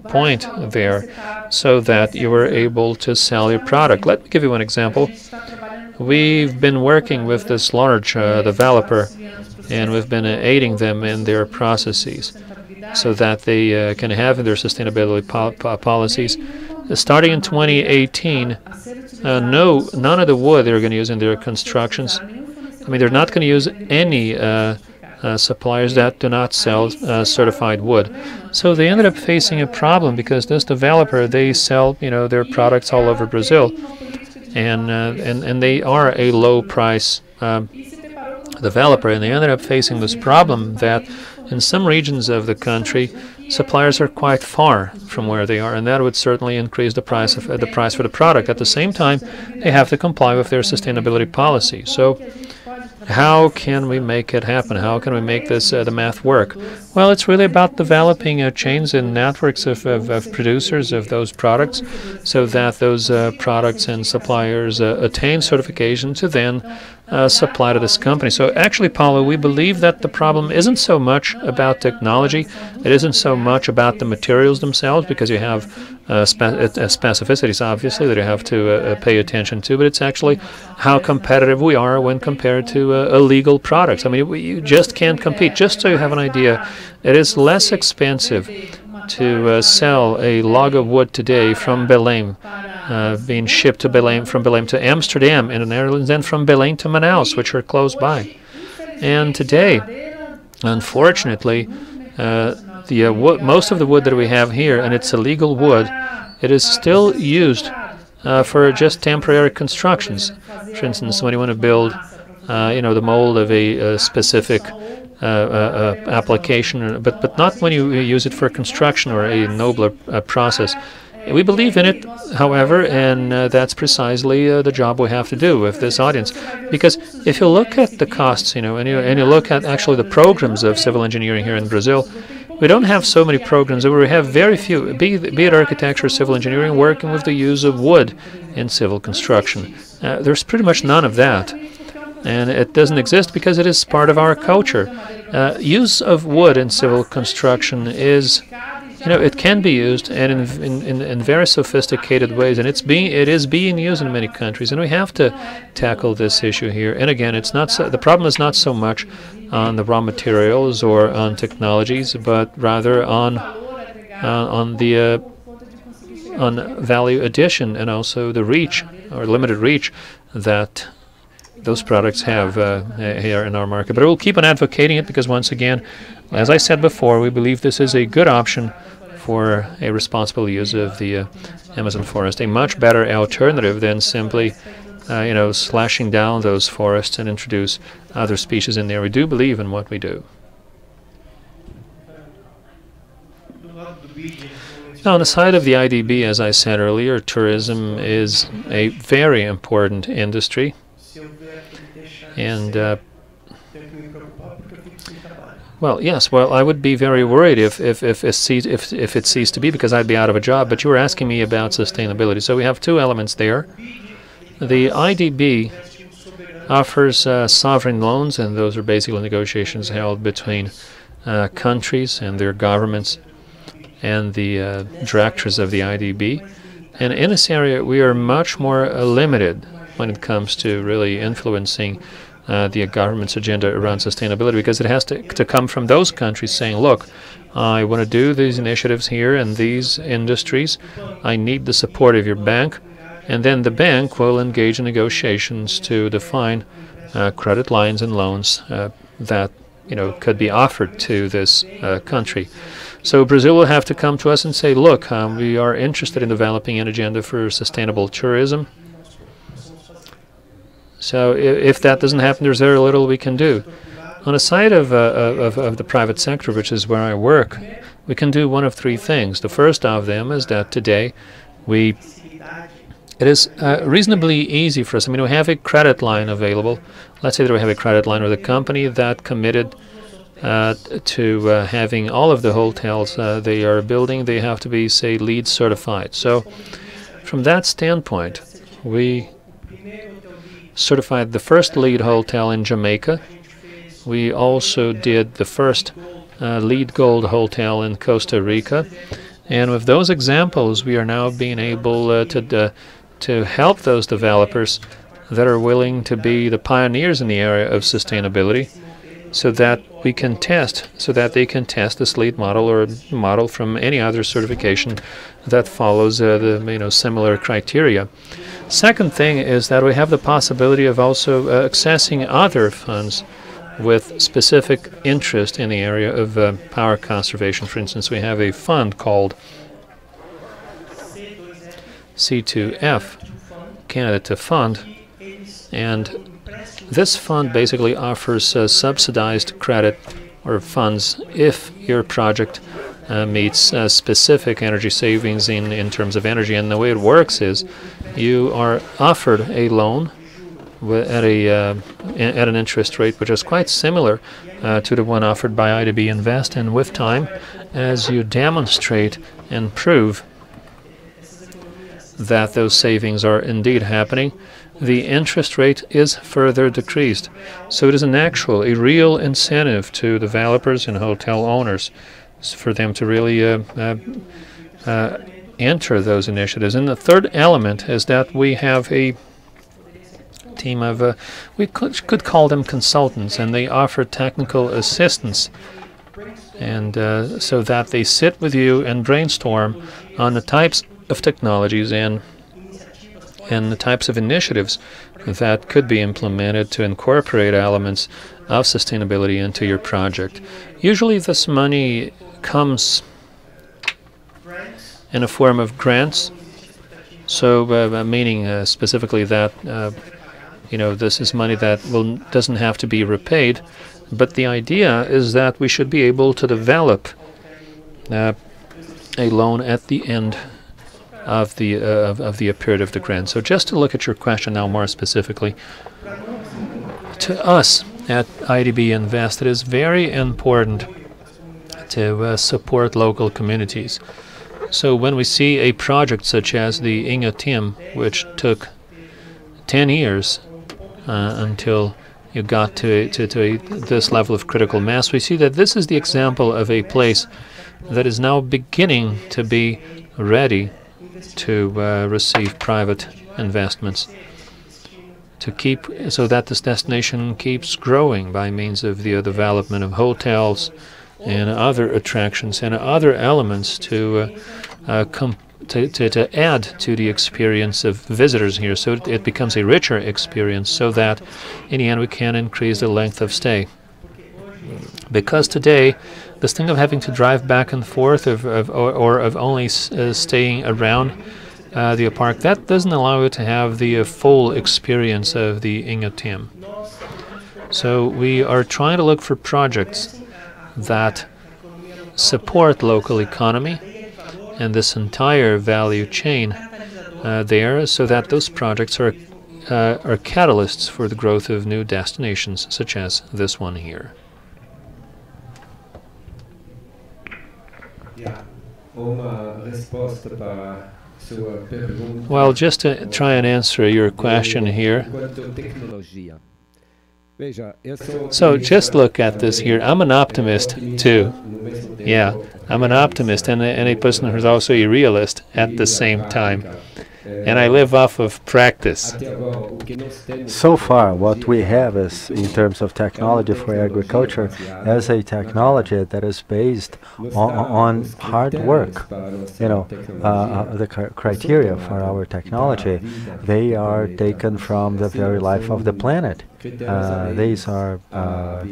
point there so that you are able to sell your product. Let me give you one example. We've been working with this large developer, and we've been aiding them in their processes so that they can have their sustainability policies. Starting in 2018, none of the wood they're going to use in their constructions, they're not going to use any suppliers that do not sell certified wood. So they ended up facing a problem, because this developer, they sell their products all over Brazil, and they are a low price developer, and they ended up facing this problem that in some regions of the country suppliers are quite far from where they are, and that would certainly increase the price for the product. At the same time, they have to comply with their sustainability policy. So how can we make it happen? How can we make this the math work? Well, it's really about developing chains and networks of producers of those products so that those products and suppliers attain certification to then supply to this company. So actually, Paulo, we believe that the problem isn't so much about technology. It isn't so much about the materials themselves, because you have specificities, obviously, that you have to pay attention to, but it's actually how competitive we are when compared to illegal products. I mean, you just can't compete. Just so you have an idea, it is less expensive to sell a log of wood today from Belém, being shipped to Belém, from Belém to Amsterdam in the Netherlands, than from Belém to Manaus, which are close by. And today, unfortunately, most of the wood that we have here, and it's illegal wood, it is still used for just temporary constructions. For instance, when you want to build, the mold of a specific application, but not when you use it for construction or a nobler process. We believe in it, however, and that's precisely the job we have to do with this audience. Because if you look at the costs, and you look at actually the programs of civil engineering here in Brazil, we don't have so many programs, where we have very few, be it architecture or civil engineering, working with the use of wood in civil construction. There's pretty much none of that. And it doesn't exist because it is part of our culture. Use of wood in civil construction is, it can be used, and in very sophisticated ways, and it is being used in many countries, and we have to tackle this issue here. And again, it's not the problem is not so much on the raw materials or on technologies, but rather on value addition, and also the reach or limited reach that those products have here in our market. But we'll keep on advocating it, because once again, as I said before, we believe this is a good option for a responsible use of the Amazon forest, a much better alternative than simply slashing down those forests and introduce other species in there. We do believe in what we do. Now, on the side of the IDB, as I said earlier, tourism is a very important industry. And well, yes. Well, I would be very worried if it ceased to be, because I'd be out of a job. But you were asking me about sustainability. So we have two elements there. The IDB offers sovereign loans, and those are basically negotiations held between countries and their governments and the directors of the IDB. And in this area, we are much more limited when it comes to really influencing the government's agenda around sustainability, because it has to come from those countries saying, look, I want to do these initiatives here in these industries. I need the support of your bank. And then the bank will engage in negotiations to define credit lines and loans that could be offered to this country. So Brazil will have to come to us and say, look, we are interested in developing an agenda for sustainable tourism. So if that doesn't happen, there's very little we can do. On the side of the private sector, which is where I work, we can do one of three things. The first of them is that today it is reasonably easy for us. I mean, we have a credit line available. Let's say that we have a credit line with a company that committed to having all of the hotels they are building, they have to be, say, LEED certified. So from that standpoint, we certified the first LEED hotel in Jamaica. We also did the first LEED Gold hotel in Costa Rica. And with those examples, we are now being able to help those developers that are willing to be the pioneers in the area of sustainability, so that we can test, so that they can test this LEED model or model from any other certification that follows the similar criteria. Second thing is that we have the possibility of also accessing other funds with specific interest in the area of power conservation. For instance, we have a fund called C2F, Candidate to Fund, and this fund basically offers subsidized credit or funds if your project meets specific energy savings in terms of energy. And the way it works is you are offered a loan at an interest rate which is quite similar to the one offered by IDB Invest, and with time, as you demonstrate and prove that those savings are indeed happening, the interest rate is further decreased. So it is a real incentive to developers and hotel owners for them to really enter those initiatives. And the third element is that we have a team of, we could call them consultants, and they offer technical assistance, and so that they sit with you and brainstorm on the types of technologies and the types of initiatives that could be implemented to incorporate elements of sustainability into your project. Usually this money comes in a form of grants, so meaning specifically that this is money that doesn't have to be repaid, but the idea is that we should be able to develop a loan at the end of the period of the grant. So just to look at your question now more specifically, to us at IDB Invest, it is very important to support local communities. So when we see a project such as the Inhotim, which took 10 years until you got to this level of critical mass, we see that this is the example of a place that is now beginning to be ready to receive private investments, so that this destination keeps growing by means of the development of hotels and other attractions and other elements to add to the experience of visitors here, so it becomes a richer experience, so that in the end we can increase the length of stay. Because today, this thing of having to drive back and forth or of only staying around the park, that doesn't allow you to have the full experience of the Inhotim. So we are trying to look for projects that support local economy and this entire value chain there, so that those projects are catalysts for the growth of new destinations, such as this one here. Well, just to try and answer your question here. So just look at this here. I'm an optimist too. Yeah, I'm an optimist and a person who's also a realist at the same time. And I live off of practice. So far, what we have is, in terms of technology for agriculture, as a technology that is based on hard work. The criteria for our technology, they are taken from the very life of the planet. These are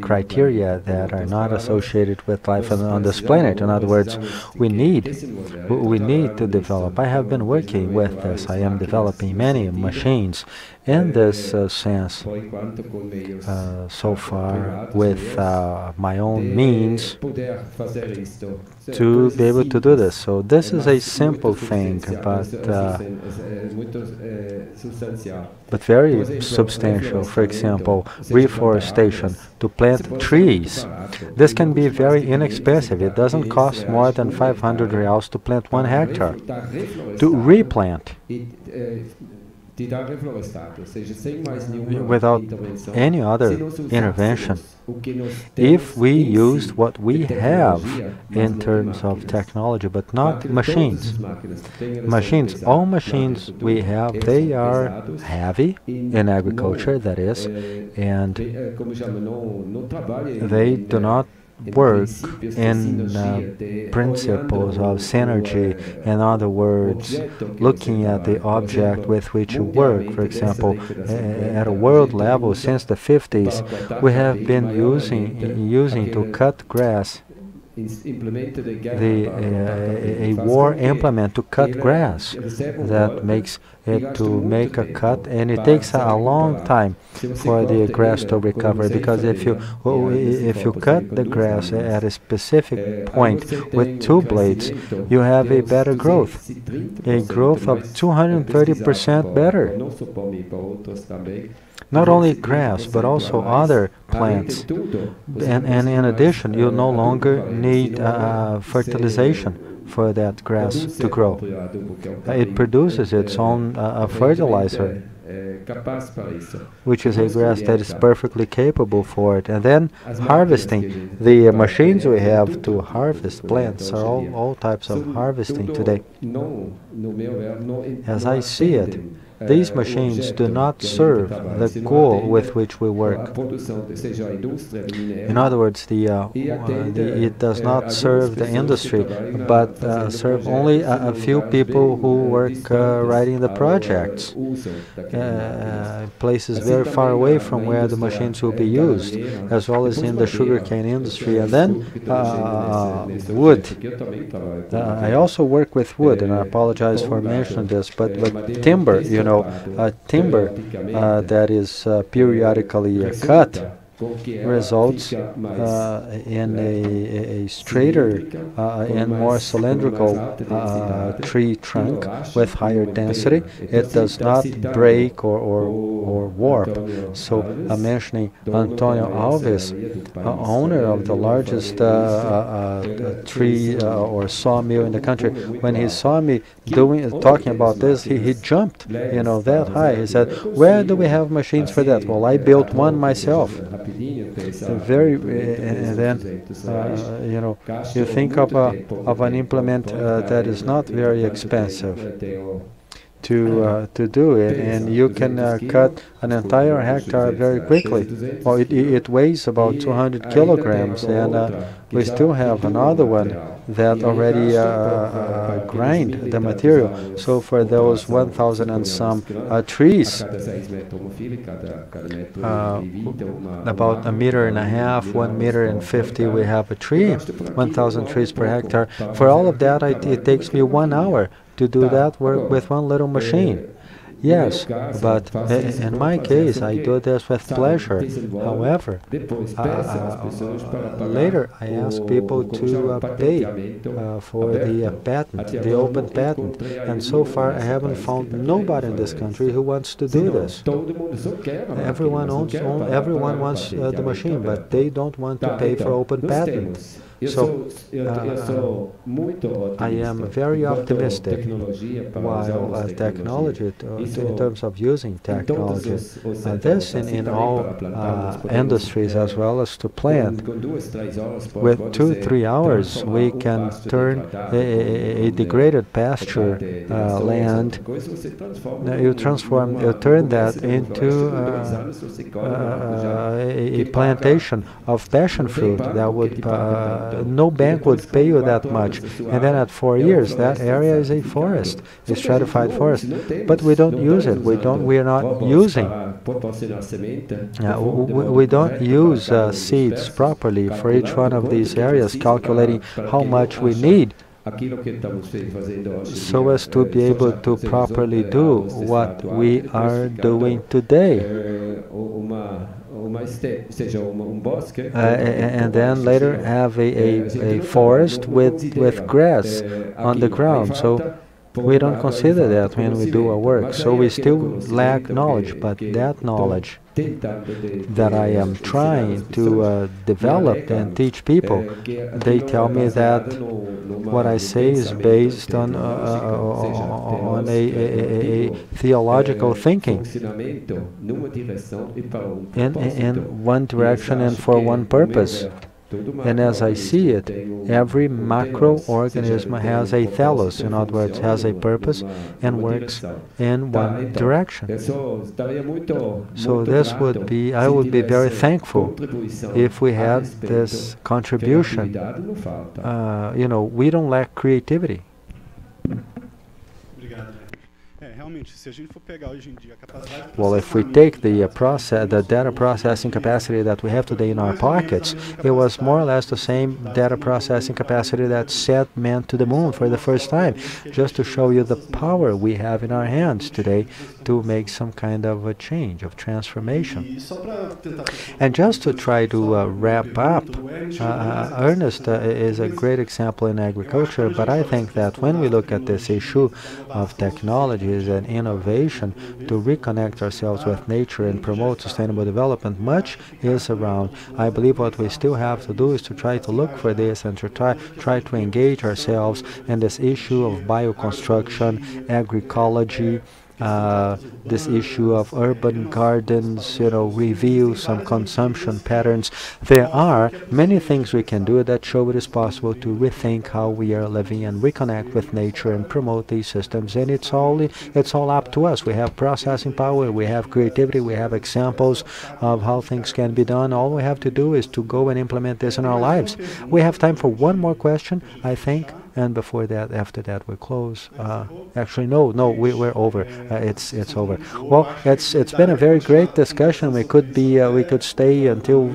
criteria that are not associated with life on this planet. In other words, we need to develop. I have been working with this. I am developing many machines in this sense so far with my own means to be able to do this. So this is a simple thing, but very substantial. For example, reforestation, to plant trees. This can be very inexpensive. It doesn't cost more than 500 reals to plant 1 hectare. To replant without any other intervention. If we used what we have in terms of technology, but not machines. All machines we have, they are heavy in agriculture, that is, and they do not work in principles of synergy. In other words, looking at the object with which you work. For example, at a world level, since the 50s, we have been using to cut grass a war implement to cut grass that makes it to make a cut, and it takes a long time for the grass to recover, because if you cut the grass at a specific point with 2 blades, you have a better growth, a growth of 230% better. Not only grass, but also other plants. And in addition, you no longer need fertilization for that grass to grow. It produces its own fertilizer, which is a grass that is perfectly capable for it. And then harvesting. The machines we have to harvest plants are all types of harvesting today. As I see it, these machines do not serve the goal with which we work. In other words, it does not serve the industry, but serve only a few people who work writing the projects. Places very far away from where the machines will be used, as well as in the sugarcane industry. And then wood. I also work with wood, and I apologize for mentioning this, but timber, timber that is periodically cut results in a straighter and more cylindrical tree trunk with higher density. It does not break or warp. So I'm mentioning Antonio Alves, owner of the largest tree or sawmill in the country. When he saw me talking about this, he jumped, that high. He said, "Where do we have machines for that?" Well, I built one myself. And then you think of an implement that is not very expensive to do it, and you can cut an entire hectare very quickly. Well, it weighs about 200 kilograms, and we still have another one that already grind the material. So for those 1,000 and some trees, about 1.5 meters, 1.50 meters, we have a tree, 1,000 trees per hectare. For all of that, it takes me 1 hour to do that work with one little machine. Yes, but in my case, I do this with pleasure. However, later I ask people to pay for the patent, the open patent, and so far I haven't found nobody in this country who wants to do this. Everyone wants the machine, but they don't want to pay for open patent. So I am very optimistic while technology, in terms of using technology, this in all industries as well as to plant. With 2-3 hours, we can turn a degraded pasture land. You turn that into a plantation of passion fruit that would no bank would pay you that much. And then at 4 years, that area is a forest, a stratified forest. But we don't use it. We are not using. We don't use seeds properly for each one of these areas, calculating how much we need, so as to be able to properly do what we are doing today. And then later have a forest with grass on the ground. So we don't consider that when we do our work. So we still lack knowledge, but that knowledge that I am trying to develop and teach people, they tell me that what I say is based on a theological thinking in one direction and for one purpose. And as I see it, every macroorganism has a telos, in other words, has a purpose and works in one direction. So this would be, I would be very thankful if we had this contribution. We don't lack creativity. Well, if we take the data processing capacity that we have today in our pockets, it was more or less the same data processing capacity that sent man to the moon for the first time, just to show you the power we have in our hands today to make some kind of a change, of transformation. And just to try to wrap up, Ernest is a great example in agriculture, but I think that when we look at this issue of technologies and innovation to reconnect ourselves with nature and promote sustainable development, much is around. I believe what we still have to do is to try to look for this and to try to engage ourselves in this issue of bioconstruction, agroecology, this issue of urban gardens, review some consumption patterns. There are many things we can do that show it is possible to rethink how we are living and reconnect with nature and promote these systems. And it's all up to us. We have processing power, we have creativity, we have examples of how things can be done. All we have to do is to go and implement this in our lives. We have time for one more question, I think. And before that, after that, we close. Actually, no, we're over. It's over. Well, it's been a very great discussion. We could stay until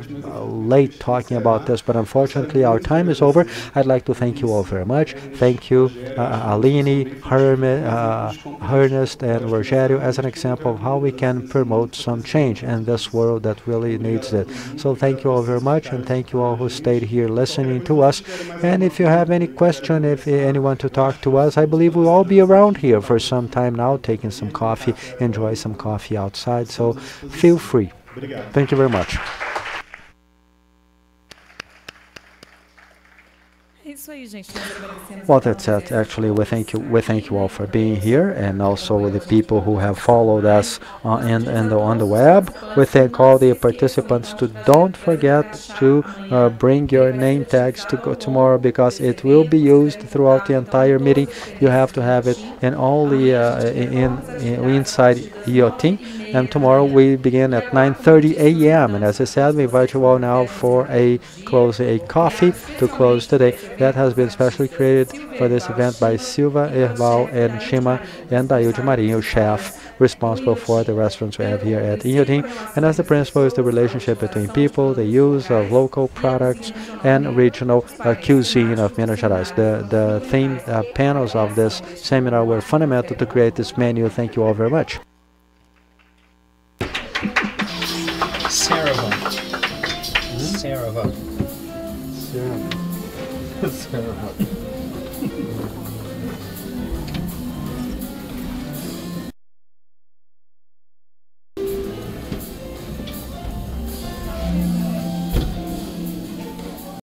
late talking about this, but unfortunately, our time is over. I'd like to thank you all very much. Thank you, Aline, Ernest, and Rogério, as an example of how we can promote some change in this world that really needs it. So thank you all very much, and thank you all who stayed here listening to us. And if you have any question, if anyone to talk to us, I believe we'll all be around here for some time now, taking some coffee, enjoy some coffee outside, so feel free. Thank you very much. Well, that's it. Actually, we thank you all for being here, and also the people who have followed us on the web. We thank all the participants. Don't forget to bring your name tags to go tomorrow, because it will be used throughout the entire meeting. You have to have it in all the inside Inhotim. And tomorrow we begin at 9:30 a.m. And as I said, we invite you all now for a coffee to close today. That has been specially created for this event by Silva, Herbal, and Shima, and Dailde Marinho, chef, responsible for the restaurants we have here at Inhotim. And as the principle is the relationship between people, the use of local products, and regional cuisine of Minas Gerais. The theme panels of this seminar were fundamental to create this menu. Thank you all very much. Sarava. Sarava.